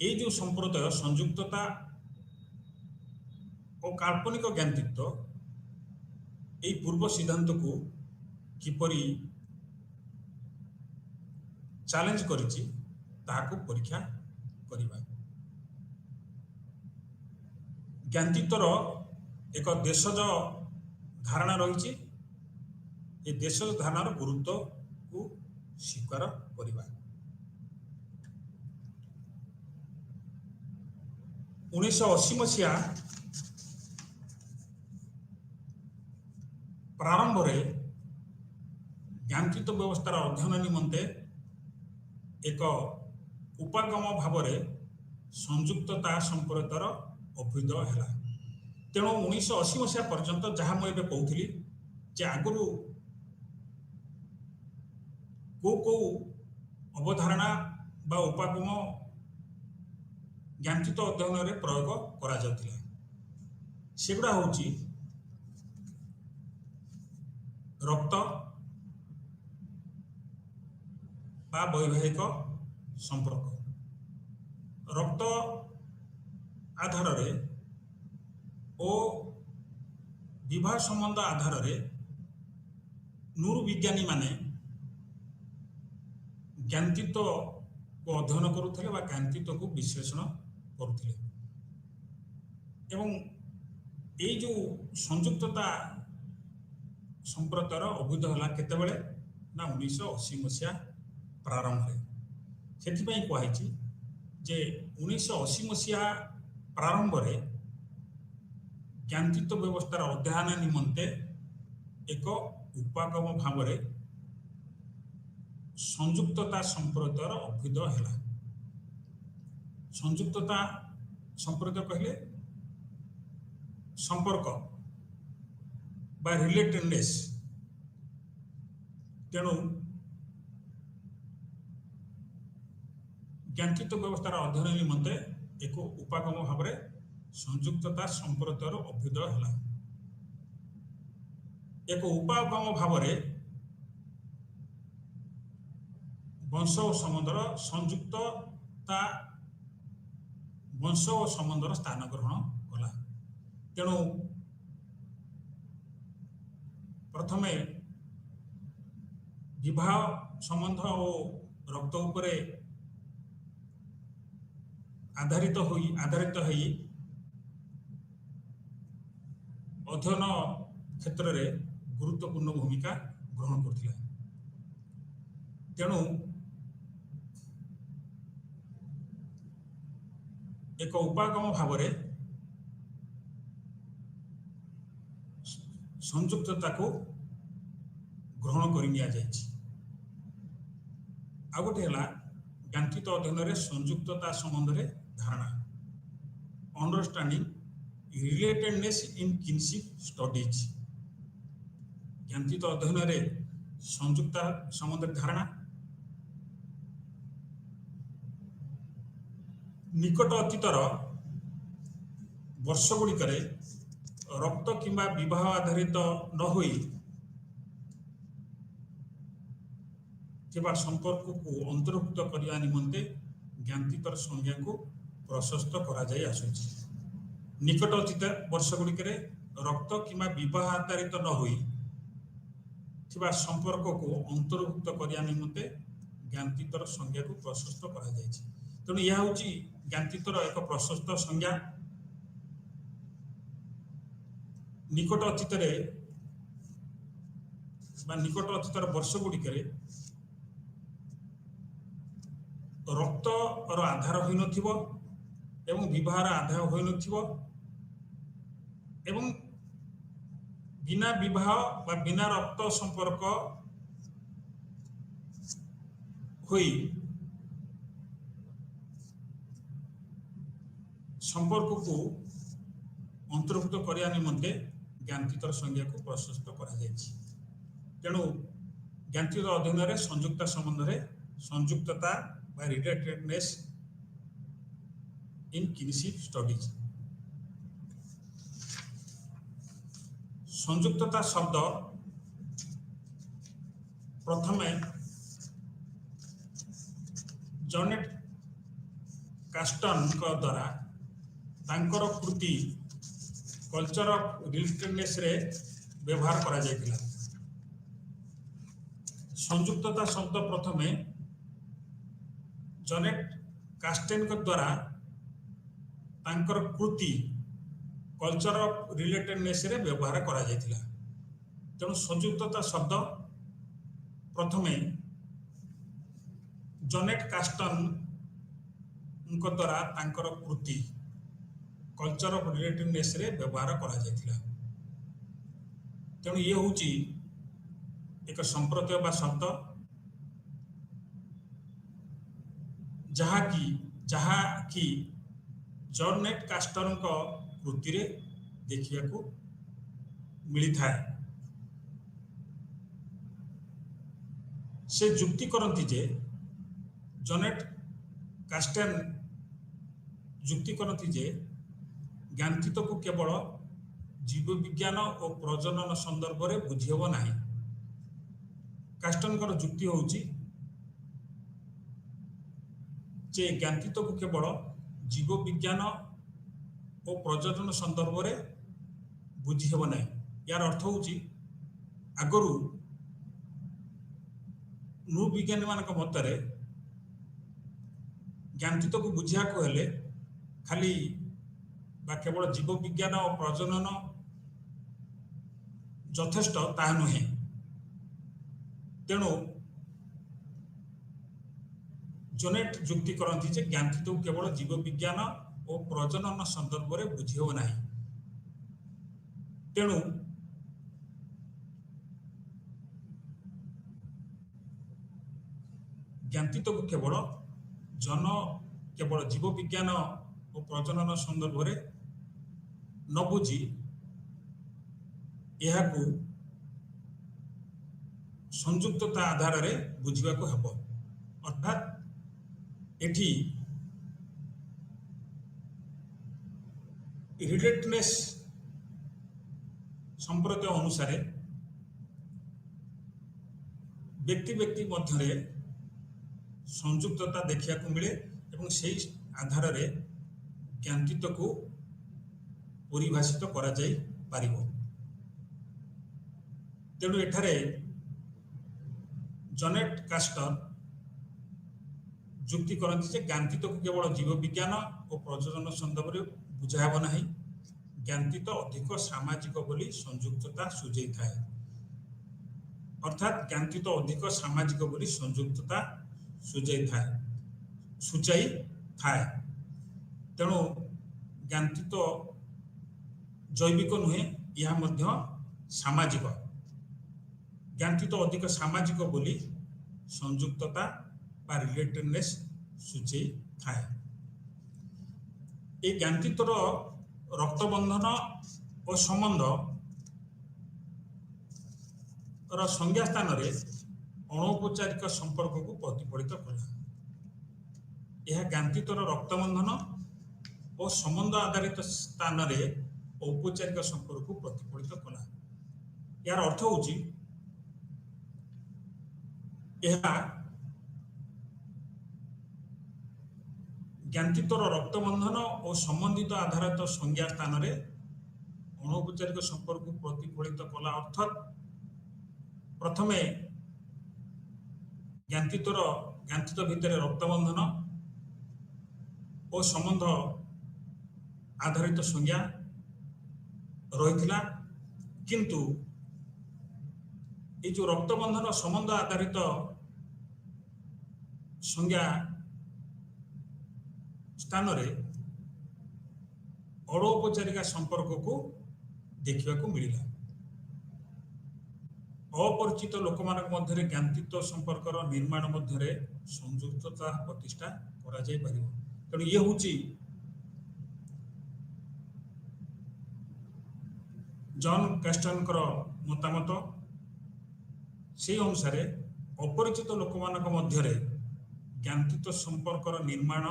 এই ଯେଉଁ ସମ୍ପ୍ରଦାୟ ସଂଯୁକ୍ତତା ଓ କାଳ୍ପନିକ ଜ୍ଞାନତୀତ এই ପୂର୍ବ ସିଦ୍ଧାନ୍ତକୁ କିପରି ଚ୍ୟାଲେଞ୍ଜ କରିଛି ତାହାକୁ ପରୀକ୍ଷା କରିବା। ଜ୍ଞାନତୀତର ଏକ ଦେଶଜ ଧାରଣା ରହିଛି, ଏ ଦେଶଜ ଧାରଣାର ଗୁରୁତ୍ୱକୁ ସ୍ୱୀକାର କରିବା। 1980 ମସିହା ପ୍ରାରମ୍ଭରେ ଜ୍ଞାନତୀତ ବ୍ୟବସ୍ଥାର ଅଧ୍ୟୟନ ନିମନ୍ତେ ଏକ ଉପାଗମ ଭାବରେ ସଂଯୁକ୍ତତା ସମ୍ପର୍କର ଅଭ୍ୟୁଦୟ ହେଲା। ତେଣୁ 1980 ମସିହା ପର୍ଯ୍ୟନ୍ତ ଯାହା ମୁଁ ଏବେ କହୁଥିଲି ଯେ ଆଗରୁ କୋଉ ଅବଧାରଣା ବା ଉପାଗମ ଜ୍ଞାନତୀତ ଅଧ୍ୟୟନରେ ପ୍ରୟୋଗ କରାଯାଉଥିଲା, ସେଗୁଡ଼ା ହେଉଛି ରକ୍ତ ବା ବୈବାହିକ ସମ୍ପର୍କ। ରକ୍ତ ଆଧାରରେ ଓ ବିବାହ ସମ୍ବନ୍ଧ ଆଧାରରେ ନୂର ବିଜ୍ଞାନୀମାନେ ଜ୍ଞାନତୀତକୁ ଅଧ୍ୟୟନ କରୁଥିଲେ ବା ଜ୍ଞାନତୀତକୁ ବିଶ୍ଳେଷଣ କରୁଥିଲେ। ଏବଂ এই ଯେଉଁ ସଂଯୁକ୍ତତା ସମ୍ପ୍ରଦାୟର ଅଭ୍ୟୁଦୟ ହେଲା କେତେବେଳେ ନା 1980 ମସିହା ପ୍ରାରମ୍ଭରେ। ସେଥିପାଇଁ କୁହାଯାଇଛି ଯେ 1980 ମସିହା ପ୍ରାରମ୍ଭରେ ଜ୍ଞାନତୀତ ବ୍ୟବସ୍ଥାର ଅଧ୍ୟୟନ ନିମନ୍ତେ ଏକ ଉପାଗମ ଭାବରେ ସଂଯୁକ୍ତତା ସମ୍ପ୍ରଦାୟର ଅଭ୍ୟୁଦୟ ହେଲା। ସଂଯୁକ୍ତତା ସମ୍ପ୍ରଦାୟ କହିଲେ ସମ୍ପର୍କ বা ରିଲେଟେଡନେସ୍। ତେଣୁ ଜ୍ଞାନତୀତ ବ୍ୟବସ୍ଥାର ଅଧ୍ୟୟନ ନିମନ୍ତେ ଏକ ଉପାଗମ ଭାବରେ ସଂଯୁକ୍ତତା ସମ୍ପ୍ରଦାୟର ଅଭ୍ୟୁଦୟ ହେଲା। ଏକ ଉପାଗମ ଭାବରେ ବଂଶ ଓ ସମ୍ବନ୍ଧର ସଂଯୁକ୍ତତା ବଂଶ ଓ ସମ୍ବନ୍ଧର ସ୍ଥାନ ଗ୍ରହଣ କଲା। ତେଣୁ ପ୍ରଥମେ ବିବାହ ସମ୍ବନ୍ଧ ଓ ରକ୍ତ ଉପରେ ଆଧାରିତ ହୋଇ ଅଧ୍ୟୟନ କ୍ଷେତ୍ରରେ ଗୁରୁତ୍ୱପୂର୍ଣ୍ଣ ଭୂମିକା ଗ୍ରହଣ କରୁଥିଲା। ତେଣୁ ଏକ ଉପାଗମ ଭାବରେ ସଂଯୁକ୍ତତାକୁ ଗ୍ରହଣ କରି ନିଆଯାଇଛି। ଆଉ ଗୋଟେ ହେଲା ଜ୍ଞାନତୀତ ଅଧ୍ୟୟନରେ ସଂଯୁକ୍ତତା ସମ୍ବନ୍ଧରେ ଧାରଣା, ଅଣ୍ଡରଷ୍ଟାଣ୍ଡିଂ ରିଲେଟେଡନେସ୍ ଇନ୍ କିନସିପ୍ ଷ୍ଟଡିଜ୍। ଜ୍ଞାନତୀତ ଅଧ୍ୟୟନରେ ସଂଯୁକ୍ତା ସମ୍ବନ୍ଧରେ ଧାରଣା, ନିକଟ ଅତୀତର ବର୍ଷ ଗୁଡ଼ିକରେ ରକ୍ତ କିମ୍ବା ବିବାହ ଆଧାରିତ ନ ହୋଇ ଥିବା ସମ୍ପର୍କକୁ ଅନ୍ତର୍ଭୁକ୍ତ କରିବା ନିମନ୍ତେ ଜ୍ଞାନତୀତର ସଂଜ୍ଞାକୁ ପ୍ରଶସ୍ତ କରାଯାଇ ଆସୁଛି। ନିକଟ ଅତୀତ ବର୍ଷ ଗୁଡ଼ିକରେ ରକ୍ତ କିମ୍ବା ବିବାହ ଆଧାରିତ ନ ହୋଇ ଥିବା ସମ୍ପର୍କକୁ ଅନ୍ତର୍ଭୁକ୍ତ କରିବା ନିମନ୍ତେ ଜ୍ଞାନତୀତର ସଂଜ୍ଞାକୁ ପ୍ରଶସ୍ତ କରାଯାଇଛି। ତେଣୁ ଏହା ହେଉଛି ଜ୍ଞାନତୀତର ଏକ ପ୍ରଶସ୍ତ ସଂଜ୍ଞା। ନିକଟ ଅତୀତରେ ବା ନିକଟ ଅତୀତର ବର୍ଷ ଗୁଡ଼ିକରେ ରକ୍ତର ଆଧାର ହୋଇନଥିବ ଏବଂ ବିବାହର ଆଧାର ହୋଇନଥିବ ଏବଂ ବିନା ବିବାହ ବା ବିନା ରକ୍ତ ସମ୍ପର୍କ ହୋଇ ସମ୍ପର୍କକୁ ଅନ୍ତର୍ଭୁକ୍ତ କରିବା ନିମନ୍ତେ ଜ୍ଞାନତୀତର ସଂଜ୍ଞାକୁ ପ୍ରଶସ୍ତ କରାଯାଇଛି। तेणु ज्ञानतीत अध्ययन रे संयुक्ता संबंध रे संयुक्तता बा रिलेटेडनेस इन किनशिप स्टडीज। संयुक्तता शब्द प्रथमे जॉनेट कास्टन द्वारा तांकर कृति कल्चर ऑफ रिलेटेडनेस रे व्यवहार करा जायतिला। संयुक्तता शब्द प्रथमे जॉनेट कास्टेन द्वारा तांकर कृति कल्चर ऑफ रिलेटेडनेस रे व्यवहार करा जायतिला। तेणु संयुक्तता शब्द प्रथमे जॉनेट कास्टन द्वारा तांकर कृति कल्चर ऑफ रिलेटेडनेस रे व्यवहार करा जायतिला। तेणु ये होची एक संप्रत्यय बा शब्द जहा कि जॉनेट कास्टर कृति रे देखिया को मिली थाए। से जुक्ति करती जे जॉनेट कास्टन जुक्ति करती जे ज्ञानतीत को केवल जीव विज्ञान और प्रजनन संदर्भ रे बुझीहब नाही। कास्टन जुक्ति होची जे ज्ञानतीत को केवल जीव विज्ञान और प्रजनन संदर्भ रे बुझीहब नाही। यार अर्थ होची आगरू नृविज्ञानी मान मतरे ज्ञानतीत को बुझिया को हेले खाली बा केवल जीव विज्ञान और प्रजनन यथेष्ट ता नुहे। तेणु जोनेट जुक्ति करती जे ज्ञानतीत को केवल जीव विज्ञान और प्रजनन संदर्भ रे बुझीहब नाही। तेणु ज्ञानतीत को केवल जीव विज्ञान और प्रजनन संदर्भ रे न बुझी यह संयुक्तता आधार रे बुझा को हेब। अर्थात एठी रिलेटेडनेस संप्रत्यय अनुसार व्यक्ति व्यक्ति मध्य संयुक्तता देखिया को मिले एवं से आधार रे ज्ञानतीत को परिभाषित करा जाई पारिबो। तेणु एठारे जॉनेट कास्टर जुक्ति करती जे ज्ञानतीत को केवल जीव विज्ञान और प्रजनन संदर्भ रे बुझाहब नाही। ज्ञानतीत अधिक सामाजिक बोली संयुक्तता सुझाई थाए। अर्थात ज्ञानतीत अधिक सामाजिक बोली संयुक्तता सुझाई थाए। तेणु ज्ञानतीत जैविक नुहे यह मध्य सामाजिक। ज्ञानतीत अधिक सामाजिक बोली संयुक्तता बा रिलेटेडनेस सूची थाए। ए ज्ञानतीतर रक्तबंधन और संबंध संज्ञा स्थान रे अनौपचारिक संपर्क को प्रतिफलित कला। यह ज्ञानतीतर रक्तबंधन और संबंध आधारित स्थान रे औपचारिक संपर्क को प्रतिफलित कला। यार अर्थ होची ज्ञानतीतर रक्तबंधन और संबंधित आधारित संज्ञा स्थान रे अनौपचारिक संपर्क को प्रतिफलित कला। अर्थात प्रथमे ज्ञानतीत भितर रक्तबंधन और संबंध आधारित संज्ञा रही, किंतु ये जो रक्तबंधन संबंध आधारित संज्ञा स्थान रे अनौपचारिक संपर्क को देखा मिला। अपरिचित लोक मध्य ज्ञानतीत संपर्क निर्माण मध्य संयुक्तता प्रतिष्ठा करा जाय परिबो। तेणु ये हूँ जॉन कास्टन मतामत। সেই অনুসারে অপরিচিত ଲୋକମାନଙ୍କ ମଧ୍ୟରେ ଜ୍ଞାନତୀତ ସମ୍ପର୍କର ନିର୍ମାଣ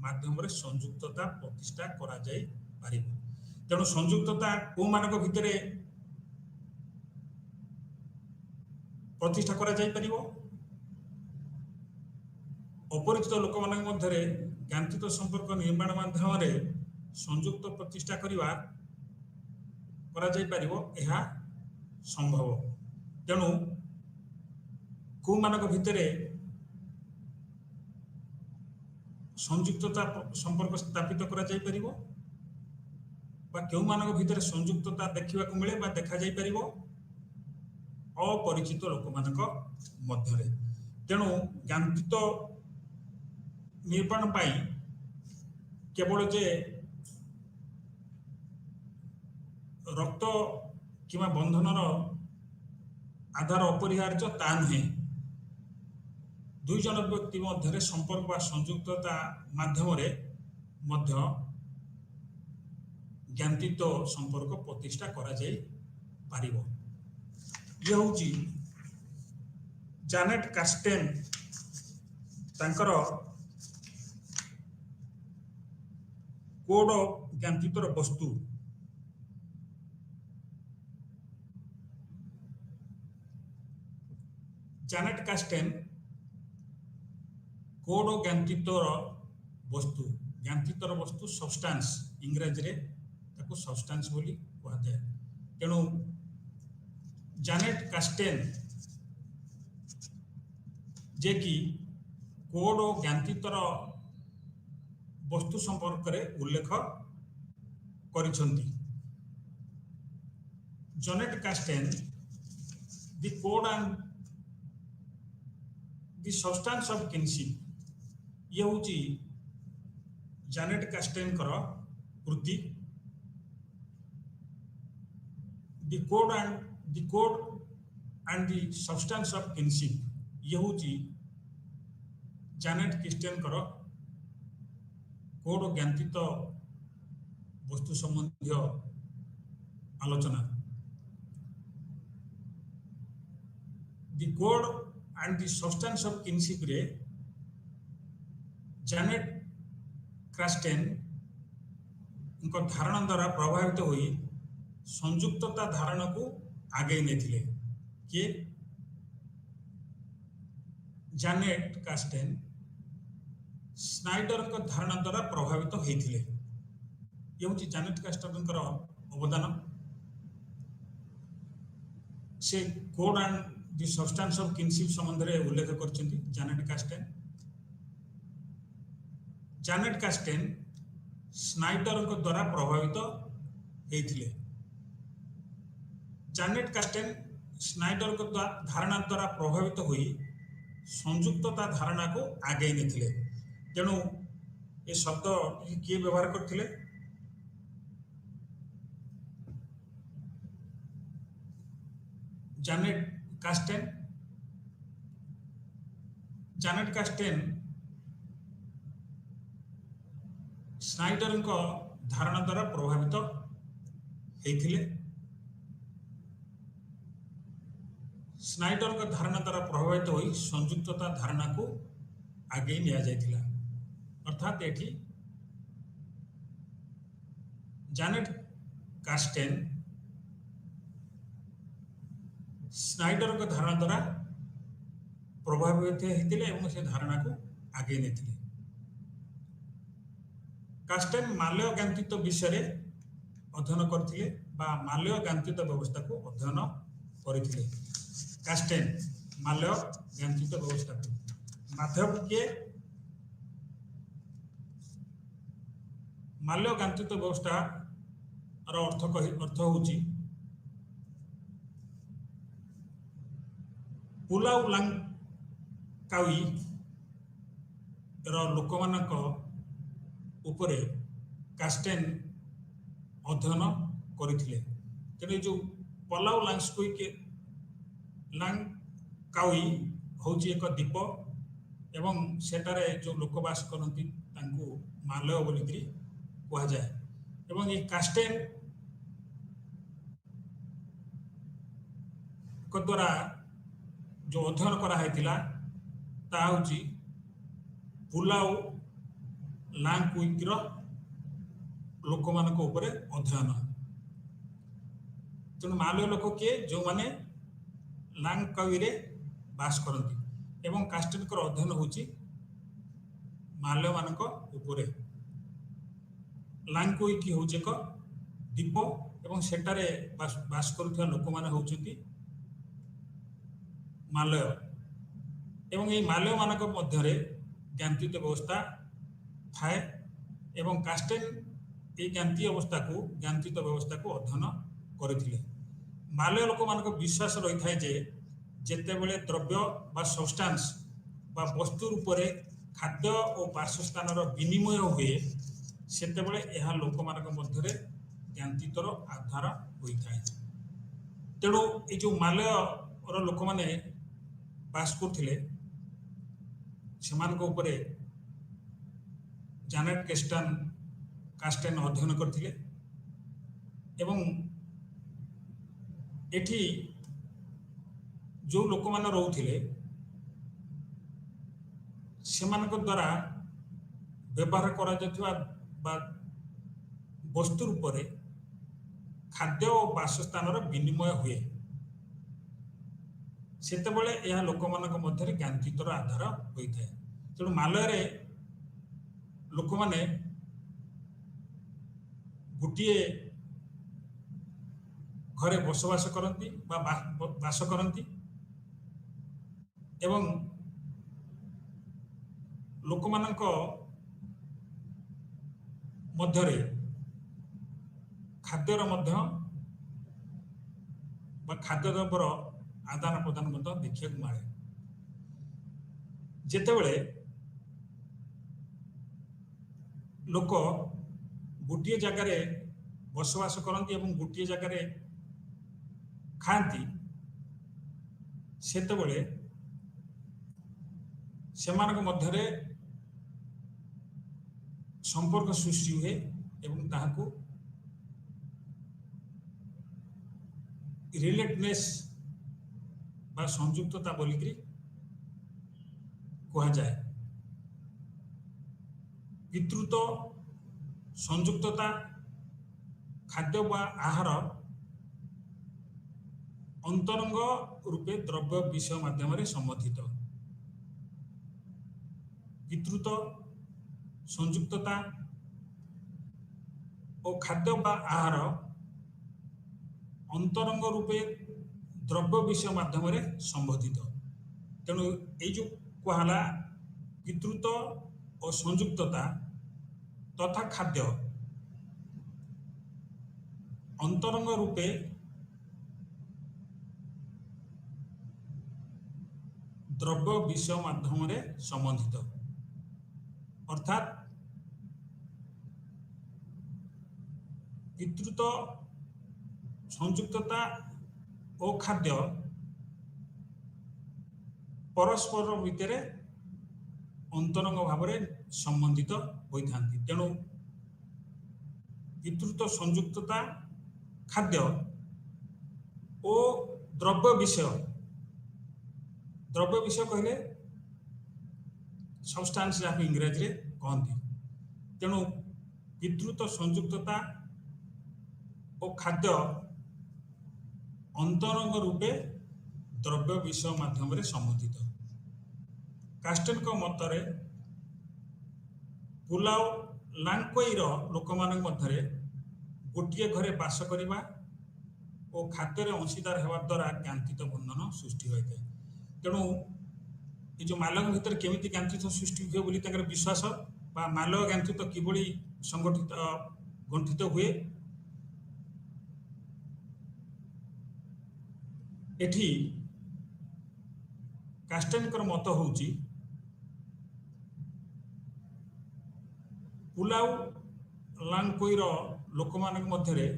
ମାଧ୍ୟମରେ ସଂଯୁକ୍ତତା ପ୍ରତିଷ୍ଠା କରାଯାଇପାରିବ। ତେଣୁ ସଂଯୁକ୍ତତା କୋଉମାନଙ୍କ ଭିତରେ ପ୍ରତିଷ୍ଠା କରାଯାଇପାରିବ? ଅପରିଚିତ ଲୋକମାନଙ୍କ ମଧ୍ୟରେ ଜ୍ଞାନତୀତ ସମ୍ପର୍କ ନିର୍ମାଣ ମାଧ୍ୟମରେ ସଂଯୁକ୍ତ ପ୍ରତିଷ୍ଠା କରାଯାଇପାରିବ, ଏହା ସମ୍ଭବ। ତେଣୁ କୋଉମାନଙ୍କ ଭିତରେ ସଂଯୁକ୍ତତା ସମ୍ପର୍କ ସ୍ଥାପିତ କରାଯାଇପାରିବ ବା କେଉଁମାନଙ୍କ ଭିତରେ ସଂଯୁକ୍ତତା ଦେଖିବାକୁ ମିଳେ ବା ଦେଖାଯାଇପାରିବ? ଅପରିଚିତ ଲୋକମାନଙ୍କ ମଧ୍ୟରେ। ତେଣୁ ଜ୍ଞାନତୀତ ନିର୍ମାଣ ପାଇଁ କେବଳ ଯେ ରକ୍ତ କିମ୍ବା ବନ୍ଧନର ଆଧାର ଅପରିହାର୍ଯ୍ୟ ତା ନୁହେଁ। ଦୁଇ ଜଣ ବ୍ୟକ୍ତି ମଧ୍ୟରେ ସମ୍ପର୍କ ବା ସଂଯୁକ୍ତତା ମାଧ୍ୟମରେ ମଧ୍ୟ ଜ୍ଞାନତୀତ ସମ୍ପର୍କ ପ୍ରତିଷ୍ଠା କରାଯାଇପାରିବ। ଇଏ ହେଉଛି ଜାନେଟ୍ କାଷ୍ଟେନ୍ ତାଙ୍କର କୋଡ୍ ଅଫ୍ ଜ୍ଞାନତୀତର ବସ୍ତୁ। ଜାନେଟ୍ କାଷ୍ଟେନ୍ କୋଡ୍ ଅଫ୍ ଜ୍ଞାନତୀତର ବସ୍ତୁ, ଜ୍ଞାନତୀତର ବସ୍ତୁ ସବଷ୍ଟାନ୍ସ, ଇଂରାଜୀରେ ତାକୁ ସବଷ୍ଟାନ୍ସ ବୋଲି କୁହାଯାଏ। ତେଣୁ ଜାନେଟ୍ କାଷ୍ଟେନ୍ ଯେ କି କୋଡ୍ ଅଫ୍ ଜ୍ଞାନତୀତର ବସ୍ତୁ ସମ୍ପର୍କରେ ଉଲ୍ଲେଖ କରିଛନ୍ତି। Janet Carsten the code and the substance of kinship, ଇଏ ହେଉଛି ଜାନେଟ୍ କାଷ୍ଟେନ୍ଙ୍କର କୃତି। The code and the substance of kinship, ଇଏ ହେଉଛି ଜାନେଟ୍ କାଷ୍ଟେନ୍ଙ୍କର କୋଡ୍ ଜ୍ଞାନତୀତ ବସ୍ତୁ ସମ୍ବନ୍ଧୀୟ ଆଲୋଚନା। The code and the substance of kinship ରେ ଜାନେଟ୍ କାଷ୍ଟେନ୍ ଧାରଣା ଦ୍ୱାରା ପ୍ରଭାବିତ ହୋଇ ସଂଯୁକ୍ତତା ଧାରଣାକୁ ଆଗେଇ ନେଇଥିଲେ। କିଏ? ଜାନେଟ୍ କାଷ୍ଟେନ୍ ସ୍ନାଇଡରଙ୍କ ଧାରଣା ଦ୍ୱାରା ପ୍ରଭାବିତ ହୋଇଥିଲେ। ଇଏ ହେଉଛି ଜାନେଟ୍ କାଷ୍ଟେନ୍ଙ୍କର ଅବଦାନ। ସେ code and the substance of kinship ସମ୍ବନ୍ଧରେ ଉଲ୍ଲେଖ କରିଛନ୍ତି ଜାନେଟ୍ କାଷ୍ଟେନ୍। ଜାନେଟ୍ କାଷ୍ଟେନ୍ ସ୍ନାଇଡରଙ୍କ ଦ୍ୱାରା ପ୍ରଭାବିତ ହୋଇଥିଲେ। ଜାନେଟ୍ କାଷ୍ଟେନ୍ ସ୍ନାଇଡରଙ୍କ ଧାରଣା ଦ୍ୱାରା ପ୍ରଭାବିତ ହୋଇ ସଂଯୁକ୍ତତା ଧାରଣାକୁ ଆଗେଇ ନେଇଥିଲେ। ତେଣୁ ଏ ଶବ୍ଦ କିଏ ବ୍ୟବହାର କରିଥିଲେ? ଜାନେଟ୍ କାଷ୍ଟେନ୍। ଜାନେଟ୍ କାଷ୍ଟେନ୍ ସ୍ନାଇଡରଙ୍କ ଧାରଣା ଦ୍ୱାରା ପ୍ରଭାବିତ ହୋଇଥିଲେ। ସ୍ନାଇଡରଙ୍କ ଧାରଣା ଦ୍ୱାରା ପ୍ରଭାବିତ ହୋଇ ସଂଯୁକ୍ତତା ଧାରଣାକୁ ଆଗେଇ ନିଆଯାଇଥିଲା। ଅର୍ଥାତ୍ ଏଠି ଜାନେଟ୍ କାଷ୍ଟେନ୍ ସ୍ନାଇଡରଙ୍କ ଧାରଣା ଦ୍ୱାରା ପ୍ରଭାବିତ ହୋଇଥିଲେ ଏବଂ ସେ ଧାରଣାକୁ ଆଗେଇ ନେଇଥିଲେ। କାଷ୍ଟେନ୍ ମାଲୟ ଜ୍ଞାନତୀତ ବିଷୟରେ ଅଧ୍ୟୟନ କରିଥିଲେ ବା ମାଲୟ ଜ୍ଞାନତୀତ ବ୍ୟବସ୍ଥାକୁ ଅଧ୍ୟୟନ କରିଥିଲେ। କାଷ୍ଟେନ୍ ମାଲୟ ଜ୍ଞାନତୀତ ବ୍ୟବସ୍ଥାକୁ। ମାଧବ କିଏ? ମାଲୟ ଜ୍ଞାନତୀତ ବ୍ୟବସ୍ଥାର ଅର୍ଥ ହେଉଛି ପୁଲାଉ ଲାଙ୍କାୱି ର ଲୋକମାନଙ୍କ ଉପରେ କାଷ୍ଟେନ୍ ଅଧ୍ୟୟନ କରିଥିଲେ। ତେଣୁ ଏ ଯେଉଁ ପଲାଉ ଲାଙ୍କାୱି ହେଉଛି ଏକ ଦ୍ୱୀପ ଏବଂ ସେଠାରେ ଯେଉଁ ଲୋକ ବାସ କରନ୍ତି ତାଙ୍କୁ ମାଲୟ ବୋଲିକିରି କୁହାଯାଏ। ଏବଂ ଏ କାଷ୍ଟେନ୍ ଦ୍ୱାରା जो अध्ययन कराइला ता हूँ पुलाउ लांगकुइर लोक मान अध्ययन। तेणु मालय लोक किए जो माने लांगकावी बास करती एवं कास्टेनकर अध्ययन होची मालय मानक उपरे। लांगकुई हूँ एक द्वीप एवं सेटारे बास करुवा लोक माने होउचंती मालय एवं ये मालय मानक मध्यरे ज्ञानतीत व्यवस्था थाए एवं कास्टेन ये ज्ञानतीत व्यवस्था को अध्ययन करथिले। मालय लोक मानक विश्वास रही थाए जे जेतेबेले द्रव्य बा सब्सटेंस बा वस्तु रूप रे खाद्य और बासस्थान विनिमय हुए सेतेबेले यह लोक मानक मध्यरे ज्ञानतीतर आधार होता है। तेणु ये जो मालय लोक माने बास करथिले सेमानक उपरे जानेट कास्टेन अध्ययन करथिले एवं एठी जो लोक मान रोथिले सेमानक द्वारा व्यवहार करा जाथिबा बा वस्तु रूप रे खाद्य और बासस्थान विनिमय हुए सेतेबेले यह लोक मानक मध्यरे ज्ञानतीतर आधार होता है। तेणु मालय लोक माने गोटे घरे बसवास करती बास करती एवं लोक मानक मध्यरे खाद्यर मध्य खाद्य द्रव्यर आदान प्रदान देखा मिले। जेतेबेले लोक गोटे जगार बसवास करती एवं गोटे जगार खाती सेतेबेले सेमानक मध्यरे संपर्क सृष्टि हुए एवं ताहाकू रिलेटनेस बा संयुक्तता बोलिकी कहा जाए। पितृत्व संयुक्तता खाद्य बा आहार अंतरंग रूपे द्रव्य विषय माध्यम संबंधित। पितृत्व संयुक्तता और खाद्य बा आहार अंतरंग रूपे द्रव्य विषय माध्यम संबोधित। तेणु ये जो कहला पितृत्व और संयुक्तता तथा खाद्य अंतरंग रूपे द्रव्य विषय माध्यम संबंधित अर्थात पितृत्व संयुक्तता और खाद्य परस्पर भितर अंतरंग भाव संबंधित होता। तेणु पितृत्व संयुक्तता खाद्य और द्रव्य विषय कहले सब्सटेंस जहाँ इंग्रजी कहती। तेणु पितृत्व संयुक्तता और खाद्य अंतरंग रूपे द्रव्य विषय माध्यम संबंधित। कास्टेन को मतरे पुलाव लांगकोई लोक मान मध्य गोटे घरे बास करवा और खाद्य अंशीदार होवा द्वारा ज्ञानतीत बंधन सृष्टि होता है। तेणु ये जो मालय भितर केमिति ज्ञानतीत सृष्टि हुए बोली ताकर विश्वास बा मालय ज्ञानतीत किभली संगठित गंठित हुए एठी कास्टेनकर मत होउची पुलाव लांगकोई लोक मान मध्य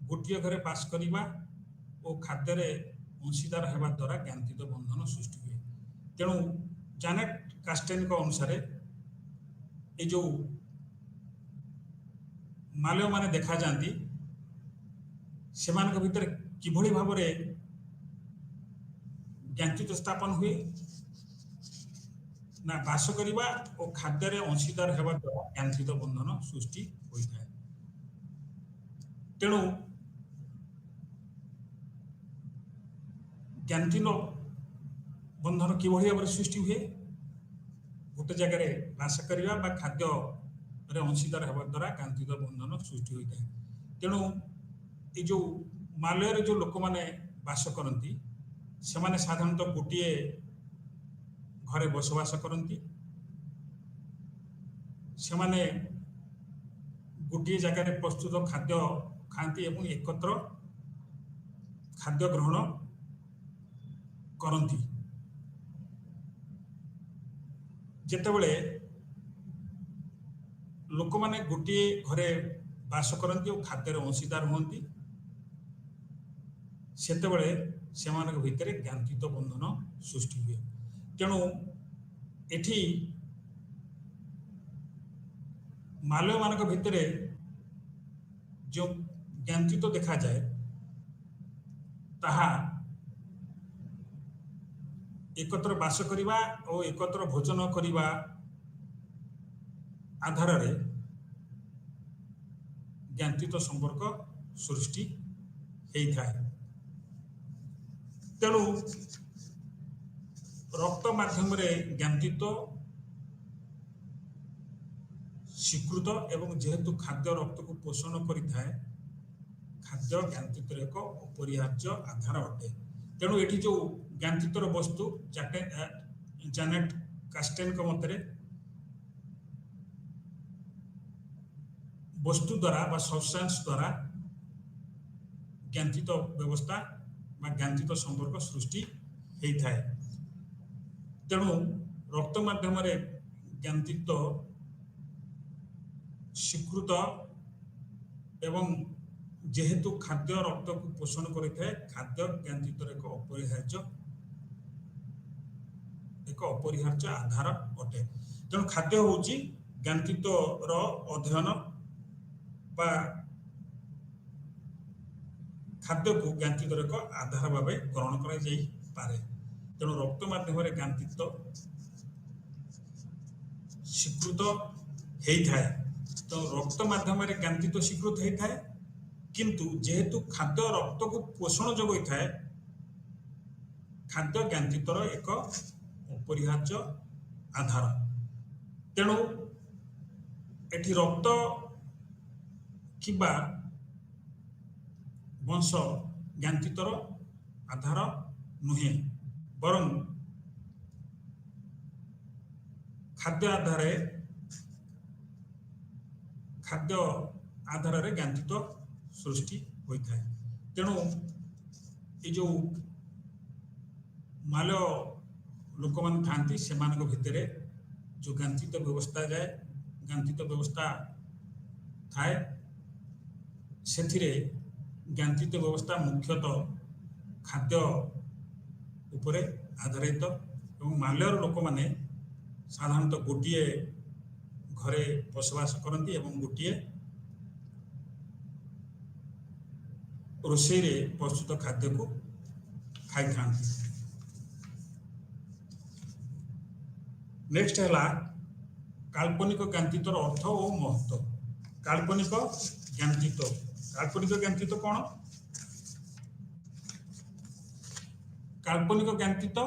गोटे घरे बास करवा और खाद्य अंशीदार होगा द्वारा ज्ञानतीत बंधन सृष्टि हुए। तेणु जानेट कास्टेन अनुसार ये जो मालय माने देखा जाती से भीतर किभली भाव ज्ञानचित्त स्थापन हुए ना बास करिबा और खाद्य रे अंशीदार हेबा द्वारा ज्ञानचित्त बंधन सृष्टि होइଥାଏ। तेणु ज्ञानचित्त बंधन किभଳି भाବରେ सृष्टि हुए गोटे जगह बास करिबा बा खाद्य रे अंशीदार हेबा द्वारा ज्ञानचित्त बंधन सृष्टि होइଥାଏ। तेणु ये जो मालय जो लोक माने बास करती से माने साधारणतः गोटे घरे बसवास करती से माने गोटे जगह प्रस्तुत खाद्य खाती एवं एकत्र खाद्य ग्रहण करती। जेतेबेले लोक माने गोटे घरे बास करती और खाद्यर अंशीदार होती सेतेबेले सेमानक भितर ज्ञानचित्त बंधन सृष्टि हुए। तेणु एठी मालय मानक भितर जो ज्ञानचित्त देखा जाए ताहा एकत्र बास करिबा और एकत्र भोजन करिबा आधार रे ज्ञानचित्त संपर्क सृष्टि होता है। तेणु रक्त माध्यम रे ज्ञानचित्त स्वीकृत एवं जेहेतु खाद्य रक्त को पोषण करिଥାଏ खाद्य ज्ञानचित्तर एक अपरिहार्य आधार अटे। तेणु एठी जो ज्ञानचित्तर वस्तु जैनेट कास्टेन के मतरे वस्तु द्वारा बा सब्सटेंस द्वारा ज्ञानचित्त व्यवस्था बा ज्ञानचित्त संपर्क सृष्टि होता है। तेणु रक्त माध्यम रे ज्ञानचित्त स्वीकृत एवं जेहेतु खाद्य रक्त को पोषण करिଥାଏ खाद्य ज्ञानचित्तर एक अपरिहार्य आधार अटे। तेणु खाद्य होची ज्ञानचित्तर अध्ययन बा खाद्य को ज्ञानचित्तर एक आधार भाव ग्रहण करा जाई पारे। तेणु रक्त माध्यम ज्ञानचित्त स्वीकृत होता है। तो रक्त माध्यम ज्ञानचित्त स्वीकृत होता है किंतु जेहेतु खाद्य रक्त को पोषण जोगई थाए खाद्य ज्ञानचित्तर एक अपरिहार्य आधार। तेणु एठी रक्त किबा वंश ज्ञानचित्तर आधार नुहे बरं खाद्य आधार रे ज्ञानचित्त सृष्टि होता है। तेणु ये जो मालय लोक मान था से भितर जो ज्ञानचित्त व्यवस्था जाए ज्ञानचित्त व्यवस्था थाए से ज्ञानचित्त व्यवस्था मुख्यतः खाद्य उपरे आधारित एवं मालयर लोक माने साधारणतः गोटे घरे बसवास करती एवं गोटे रोषे प्रस्तुत खाद्य को खाई था। नेक्स्ट है काल्पनिक ज्ञानचित्तर अर्थ और महत्व। काल्पनिक ज्ञानचित्त कौन? काल्पनिक ज्ञानचित्त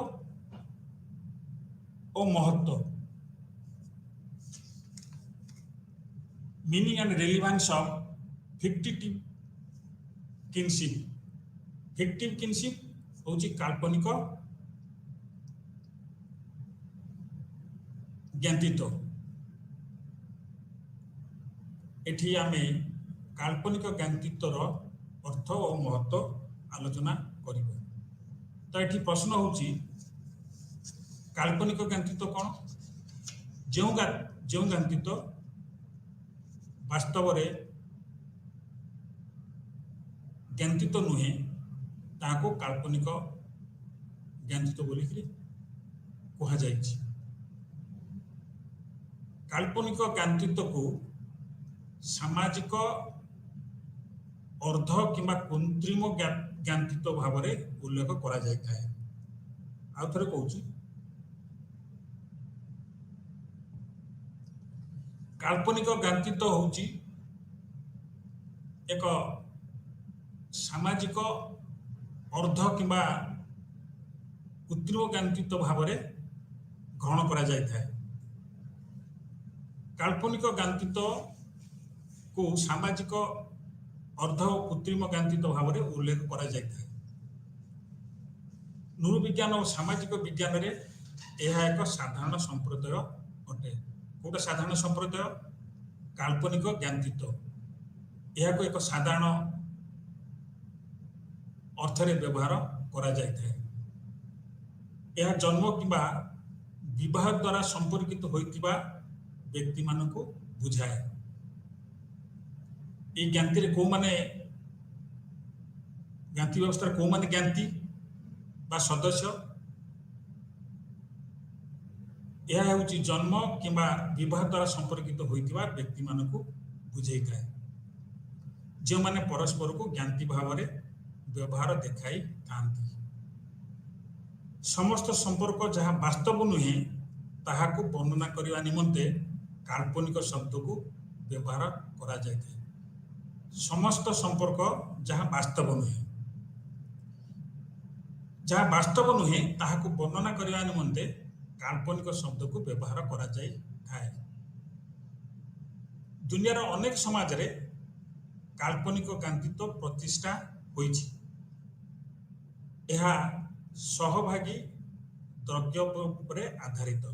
और महत्व meaning and relevance of fictive kinship होची काल्पनिक ज्ञानचित्त। एठी आमे काल्पनिक ज्ञानचित्तर अर्थ और महत्व आलोचना करिबो। तो एठी प्रश्न होची काल्पनिक ज्ञानचित्त कौन? जो ज्ञानचित्त वास्तव रे ज्ञानचित्त नुहे ताको काल्पनिक ज्ञानचित्त बोली कहा जायछि। काल्पनिक ज्ञानचित्त को सामाजिक अर्ध किंबा कृत्रिम ज्ञानचित्त भाव में उल्लेख करा जायता है। ଆଉ ଥରେ କହୁଛି, କାଳ୍ପନିକ ଜ୍ଞାତିତ୍ୱ ହେଉଛି ଏକ ସାମାଜିକ ଅର୍ଦ୍ଧ କିମ୍ବା କୃତ୍ରିମ ଜ୍ଞାତିତ୍ୱ ଭାବରେ ଗ୍ରହଣ କରାଯାଇଥାଏ। କାଳ୍ପନିକ ଜ୍ଞାତିତ୍ୱକୁ ସାମାଜିକ ଅର୍ଦ୍ଧ ଓ କୃତ୍ରିମ ଜ୍ଞାତିତ୍ୱ ଭାବରେ ଉଲ୍ଲେଖ କରାଯାଇଥାଏ। ନୃବିଜ୍ଞାନ ଓ ସାମାଜିକ ବିଜ୍ଞାନରେ ଏହା ଏକ ସାଧାରଣ ସମ୍ପ୍ରଦାୟ ଅଟେ। କୋଉଟା ସାଧାରଣ ସମ୍ପ୍ରଦାୟ? କାଳ୍ପନିକ ଜ୍ଞାତିତ୍ୱ। ଏହାକୁ ଏକ ସାଧାରଣ ଅର୍ଥରେ ବ୍ୟବହାର କରାଯାଇଥାଏ। ଏହା ଜନ୍ମ କିମ୍ବା ବିବାହ ଦ୍ୱାରା ସମ୍ପର୍କିତ ହୋଇଥିବା ବ୍ୟକ୍ତିମାନଙ୍କୁ ବୁଝାଏ। এই ଜ୍ଞାତିରେ କୋଉମାନେ ଜ୍ଞାତି ବ୍ୟବସ୍ଥାରେ କୋଉମାନେ ଜ୍ଞାତି ବା ସଦସ୍ୟ? ଏହା ହେଉଛି ଜନ୍ମ କିମ୍ବା ବିବାହ ଦ୍ୱାରା ସମ୍ପର୍କିତ ହୋଇଥିବା ବ୍ୟକ୍ତିମାନଙ୍କୁ ବୁଝେଇଥାଏ, ଯେଉଁମାନେ ପରସ୍ପରକୁ ଜ୍ଞାତି ଭାବରେ ବ୍ୟବହାର ଦେଖାଇଥାନ୍ତି। ସମସ୍ତ ସମ୍ପର୍କ ଯାହା ବାସ୍ତବ ନୁହେଁ ତାହାକୁ ବର୍ଣ୍ଣନା କରିବା ନିମନ୍ତେ କାଳ୍ପନିକ ଶବ୍ଦକୁ ବ୍ୟବହାର କରାଯାଇଥାଏ। ସମସ୍ତ ସମ୍ପର୍କ ଯାହା ବାସ୍ତବ ନୁହେଁ, ଯାହା ବାସ୍ତବ ନୁହେଁ ତାହାକୁ ବର୍ଣ୍ଣନା କରିବା ନିମନ୍ତେ କାଳ୍ପନିକ ଶବ୍ଦକୁ ବ୍ୟବହାର କରାଯାଇଥାଏ। ଦୁନିଆର ଅନେକ ସମାଜରେ କାଳ୍ପନିକ ଜ୍ଞାତିତ୍ୱ ପ୍ରତିଷ୍ଠା ହୋଇଛି। ଏହା ସହଭାଗୀ ଦ୍ରବ୍ୟ ଉପରେ ଆଧାରିତ।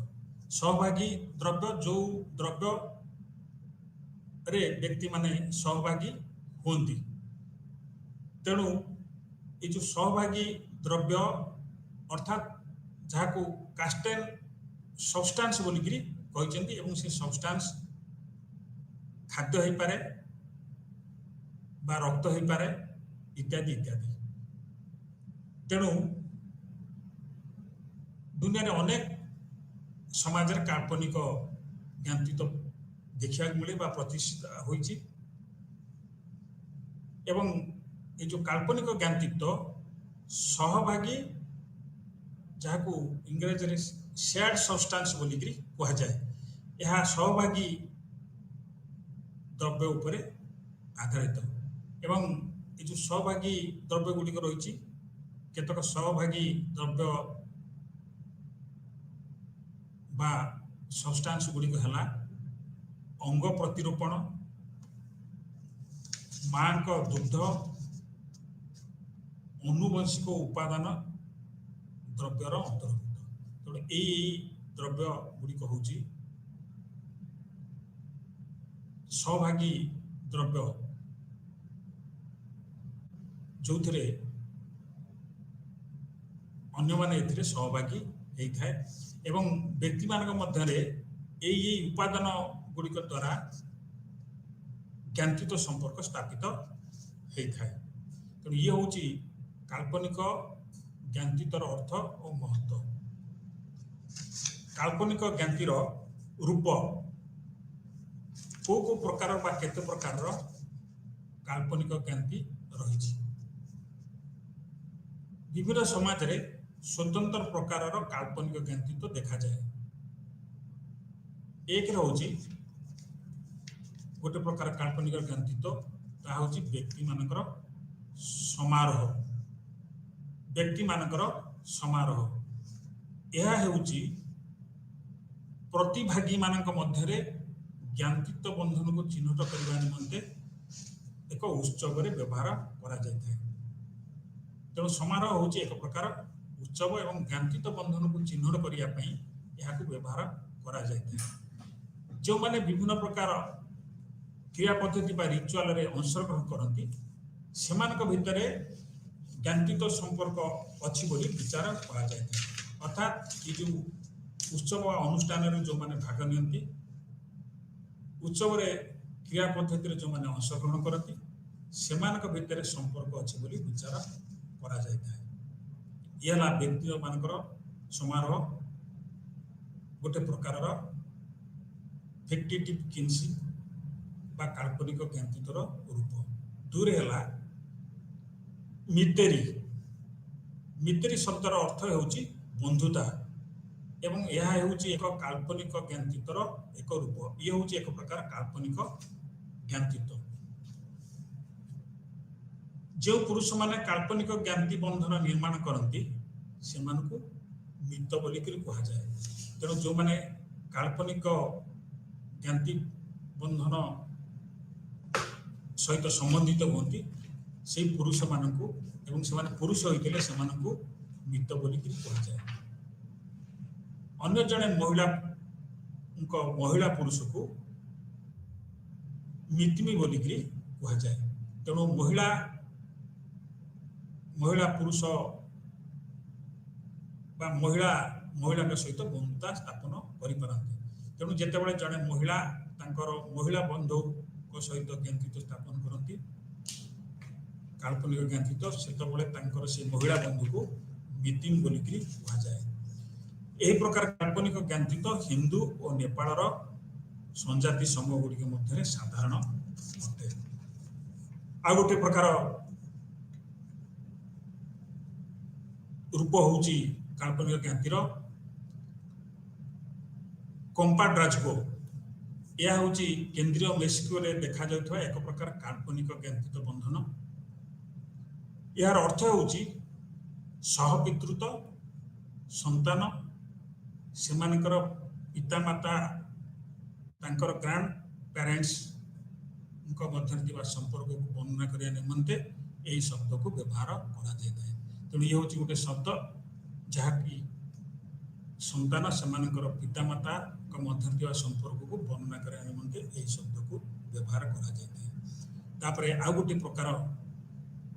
ସହଭାଗୀ ଦ୍ରବ୍ୟ, ଯେଉଁ ଦ୍ରବ୍ୟରେ ବ୍ୟକ୍ତିମାନେ ସହଭାଗୀ ହୁଅନ୍ତି। ତେଣୁ এই ଯେଉଁ ସହଭାଗୀ ଦ୍ରବ୍ୟ ଅର୍ଥାତ୍ ଯାହାକୁ କାଷ୍ଟେନ୍ ସବଷ୍ଟାନ୍ସ ବୋଲିକିରି କହିଛନ୍ତି, ଏବଂ ସେ ସବଷ୍ଟାନ୍ସ ଖାଦ୍ୟ ହେଇପାରେ ବା ରକ୍ତ ହେଇପାରେ ଇତ୍ୟାଦି ଇତ୍ୟାଦି। ତେଣୁ ଦୁନିଆରେ ଅନେକ ସମାଜରେ କାଳ୍ପନିକ ଜ୍ଞାତିତ୍ୱ ଦେଖିବାକୁ ମିଳେ ବା ପ୍ରତିଷ୍ଠା ହୋଇଛି। ଏବଂ ଏ ଯେଉଁ କାଳ୍ପନିକ ଜ୍ଞାତିତ୍ୱ ସହଭାଗୀ, ଯାହାକୁ ଇଂରାଜୀରେ ସେୟାର୍ଡ ସବଷ୍ଟାନ୍ସ ବୋଲିକିରି କୁହାଯାଏ, ଏହା ସହଭାଗୀ ଦ୍ରବ୍ୟ ଉପରେ ଆଧାରିତ। ଏବଂ ଏ ଯେଉଁ ସହଭାଗୀ ଦ୍ରବ୍ୟ ଗୁଡ଼ିକ ରହିଛି, କେତେକ ସହଭାଗୀ ଦ୍ରବ୍ୟ ବା ସବଷ୍ଟାନ୍ସ ଗୁଡ଼ିକ ହେଲା ଅଙ୍ଗ ପ୍ରତିରୋପଣ, ମାଙ୍କ ଦୁଗ୍ଧ, ଅନୁବଂଶିକ ଉପାଦାନ ଦ୍ରବ୍ୟର ଅନ୍ତର୍ଭୁକ୍ତ। ତେଣୁ ଏଇ ଦ୍ରବ୍ୟ ଗୁଡ଼ିକ ହେଉଛି ସହଭାଗୀ ଦ୍ରବ୍ୟ, ଯେଉଁଥିରେ ଅନ୍ୟମାନେ ଏଥିରେ ସହଭାଗୀ ହେଇଥାଏ ଏବଂ ବ୍ୟକ୍ତିମାନଙ୍କ ମଧ୍ୟରେ ଏଇ ଉପାଦାନ ଗୁଡ଼ିକ ଦ୍ୱାରା ଜ୍ଞାତିତ୍ୱ ସମ୍ପର୍କ ସ୍ଥାପିତ ହେଇଥାଏ। ତେଣୁ ଇଏ ହେଉଛି କାଳ୍ପନିକ ଜ୍ଞାତିତ୍ୱର ଅର୍ଥ ଓ ମହତ୍ତ୍ୱ। କାଳ୍ପନିକ ଜ୍ଞାତିର ରୂପ, କୋଉ କୋଉ ପ୍ରକାର ବା କେତେ ପ୍ରକାରର କାଳ୍ପନିକ ଜ୍ଞାତି ରହିଛି। ବିଭିନ୍ନ ସମାଜରେ ସ୍ୱତନ୍ତ୍ର ପ୍ରକାରର କାଳ୍ପନିକ ଜ୍ଞାତିତ୍ୱ ଦେଖାଯାଏ। ଏକ ହେଉଛି ଗୋଟେ ପ୍ରକାର କାଳ୍ପନିକ ଜ୍ଞାତିତ୍ୱ, ତାହା ହେଉଛି ବ୍ୟକ୍ତିମାନଙ୍କର ସମାରୋହ। ବ୍ୟକ୍ତିମାନଙ୍କର ସମାରୋହ, ଏହା ହେଉଛି ପ୍ରତିଭାଗୀମାନଙ୍କ ମଧ୍ୟରେ ଜ୍ଞାତିତ୍ୱ ବନ୍ଧନକୁ ଚିହ୍ନଟ କରିବା ନିମନ୍ତେ ଏକ ଉତ୍ସବରେ ବ୍ୟବହାର କରାଯାଇଥାଏ। ତେଣୁ ସମାରୋହ ହେଉଛି ଏକ ପ୍ରକାର ଉତ୍ସବ ଏବଂ ଜ୍ଞାତିତ୍ୱ ବନ୍ଧନକୁ ଚିହ୍ନଟ କରିବା ପାଇଁ ଏହାକୁ ବ୍ୟବହାର କରାଯାଇଥାଏ। ଯେଉଁମାନେ ବିଭିନ୍ନ ପ୍ରକାର କ୍ରିୟା ପଦ୍ଧତି ବା ରିଚୁଆଲରେ ଅଂଶଗ୍ରହଣ କରନ୍ତି, ସେମାନଙ୍କ ଭିତରେ ଜ୍ଞାତିତ୍ୱ ସମ୍ପର୍କ ଅଛି ବୋଲି ବିଚାର କରାଯାଇଥାଏ। ଅର୍ଥାତ୍ ଏ ଯେଉଁ ଉତ୍ସବ ବା ଅନୁଷ୍ଠାନରେ ଯେଉଁମାନେ ଭାଗ ନିଅନ୍ତି, ଉତ୍ସବରେ କ୍ରିୟା ପଦ୍ଧତିରେ ଯେଉଁମାନେ ଅଂଶଗ୍ରହଣ କରନ୍ତି, ସେମାନଙ୍କ ଭିତରେ ସମ୍ପର୍କ ଅଛି ବୋଲି ବିଚାର କରାଯାଇଥାଏ। ଇଏ ହେଲା ବ୍ୟକ୍ତିମାନଙ୍କର ସମାରୋହ, ଗୋଟେ ପ୍ରକାରର ଫିକ୍ଟିଟିଭ୍ କିନସିପ୍ ବା କାଳ୍ପନିକ ଜ୍ଞାତିତ୍ୱର ରୂପ। ଦୁଇରେ ହେଲା ମିତେରୀ। ମିତେରୀ ଶବ୍ଦର ଅର୍ଥ ହେଉଛି बंधुता एवं यह ହେଉଛି ଏକ କାଳ୍ପନିକ ଜ୍ଞାନଚିତ୍ର ଏକ ରୂପ। ଇଏ ହେଉଛି ଏକ ପ୍ରକାର କାଳ୍ପନିକ ଜ୍ଞାନଚିତ୍ର। ଯେଉଁ ପୁରୁଷମାନେ କାଳ୍ପନିକ ଜ୍ଞାତି ବନ୍ଧନ ନିର୍ମାଣ କରନ୍ତି ସେମାନଙ୍କୁ ମିତ ବୋଲିକରି କୁହାଯାଏ। ତେଣୁ ଯେଉଁମାନେ କାଳ୍ପନିକ ଜ୍ଞାତି ବନ୍ଧନ ସହିତ ସମ୍ବନ୍ଧିତ ହୁଅନ୍ତି ସେହି ପୁରୁଷମାନଙ୍କୁ ଏବଂ ସେମାନେ ପୁରୁଷ ହୋଇଥିଲେ ସେମାନଙ୍କୁ ମିତ ବୋଲିକରି କୁହାଯାଏ। ଅନ୍ୟ ଜଣେ ମହିଳା ପୁରୁଷକୁ ମିତିମି ବୋଲିକରି କୁହାଯାଏ। ତେଣୁ ମହିଳା ପୁରୁଷ ବା ମହିଳାଙ୍କ ସହିତ ବନ୍ଧୁତା ସ୍ଥାପନ କରିପାରନ୍ତି। ତେଣୁ ଯେତେବେଳେ ଜଣେ ମହିଳା ତାଙ୍କର ମହିଳା ବନ୍ଧୁଙ୍କ ସହିତ ଜ୍ଞାନଚିତ୍ର ସ୍ଥାପନ କରନ୍ତି କାଳ୍ପନିକ ଜ୍ଞାନଚିତ୍ର, ସେତେବେଳେ ତାଙ୍କର ସେ ମହିଳା ବନ୍ଧୁକୁ ମିତିମ୍ ବୋଲିକରି କୁହାଯାଏ। ଏହି ପ୍ରକାର କାଳ୍ପନିକ ଜ୍ଞାନଚିତ୍ର ହିନ୍ଦୁ ଓ ନେପାଳର ସଂଜାତି ସମୂହ ଗୁଡ଼ିକ ମଧ୍ୟରେ ସାଧାରଣ ଅଟେ। ଆଉ ଗୋଟେ ପ୍ରକାର ରୂପ ହେଉଛି କାଳ୍ପନିକ ଜ୍ଞାତିର କମ୍ପାଡ୍ରାଜଗୋ। ଏହା ହେଉଛି କେନ୍ଦ୍ରୀୟ ମେକ୍ସିକୋରେ ଦେଖାଯାଉଥିବା ଏକ ପ୍ରକାର କାଳ୍ପନିକ ଜ୍ଞାନଚିତ୍ର ବନ୍ଧନ। ଏହାର ଅର୍ଥ ହେଉଛି ସହପିତୃତ୍ୱ, ସନ୍ତାନ, ସେମାନଙ୍କର ପିତାମାତା ତାଙ୍କର ଗ୍ରାଣ୍ଡ ପ୍ୟାରେଣ୍ଟସଙ୍କ ମଧ୍ୟରେ ଥିବା ସମ୍ପର୍କକୁ ବର୍ଣ୍ଣନା କରିବା ନିମନ୍ତେ ଏହି ଶବ୍ଦକୁ ବ୍ୟବହାର କରାଯାଇଥାଏ। ତେଣୁ ଇଏ ହେଉଛି ଗୋଟେ ଶବ୍ଦ ଯାହାକି ସନ୍ତାନ ସେମାନଙ୍କର ପିତାମାତାଙ୍କ ମଧ୍ୟରେ ଥିବା ସମ୍ପର୍କକୁ ବର୍ଣ୍ଣନା କରିବା ନିମନ୍ତେ ଏହି ଶବ୍ଦକୁ ବ୍ୟବହାର କରାଯାଇଥାଏ। ତାପରେ ଆଉ ଗୋଟେ ପ୍ରକାର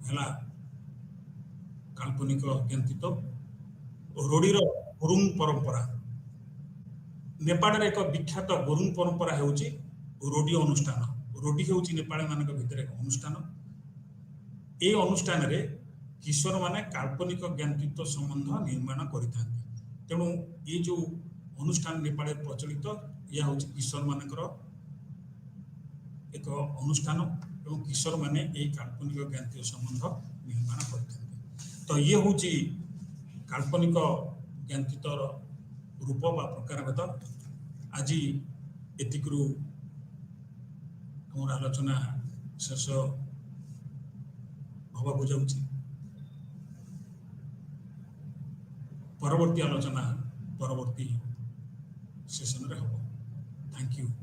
ହେଲା କାଳ୍ପନିକ ଜ୍ଞାନଚିତ୍ର ରୋଡ଼ିର ଗୁରୁଙ୍ଗ ପରମ୍ପରା। ନେପାଳରେ ଏକ ବିଖ୍ୟାତ ଗୁରୁଙ୍ଗ ପରମ୍ପରା ହେଉଛି ରୋଡ଼ି ଅନୁଷ୍ଠାନ। ରୋଡ଼ି ହେଉଛି ନେପାଳୀମାନଙ୍କ ଭିତରେ ଏକ ଅନୁଷ୍ଠାନ। ଏହି ଅନୁଷ୍ଠାନରେ କିଶୋରମାନେ କାଳ୍ପନିକ ଜ୍ଞାନଚିତ୍ର ସମ୍ବନ୍ଧ ନିର୍ମାଣ କରିଥାନ୍ତି। ତେଣୁ ଏ ଯେଉଁ ଅନୁଷ୍ଠାନ ନେପାଳରେ ପ୍ରଚଳିତ, ଏହା ହେଉଛି କିଶୋରମାନଙ୍କର ଏକ ଅନୁଷ୍ଠାନ ଏବଂ କିଶୋରମାନେ ଏହି କାଳ୍ପନିକ ଜ୍ଞାନଚିତ୍ର ସମ୍ବନ୍ଧ ନିର୍ମାଣ କରିଥାନ୍ତି। ତ ଇଏ ହେଉଛି କାଳ୍ପନିକ ଜ୍ଞାନଚିତ୍ରର ରୂପ ବା ପ୍ରକାରଭେଦ। ଆଜି ଏତିକିରୁ ଆମର ଆଲୋଚନା ଶେଷ ହେବାକୁ ଯାଉଛି। ପରବର୍ତ୍ତୀ ଆଲୋଚନା ପରବର୍ତ୍ତୀ ସେସନରେ ହେବ। Thank you.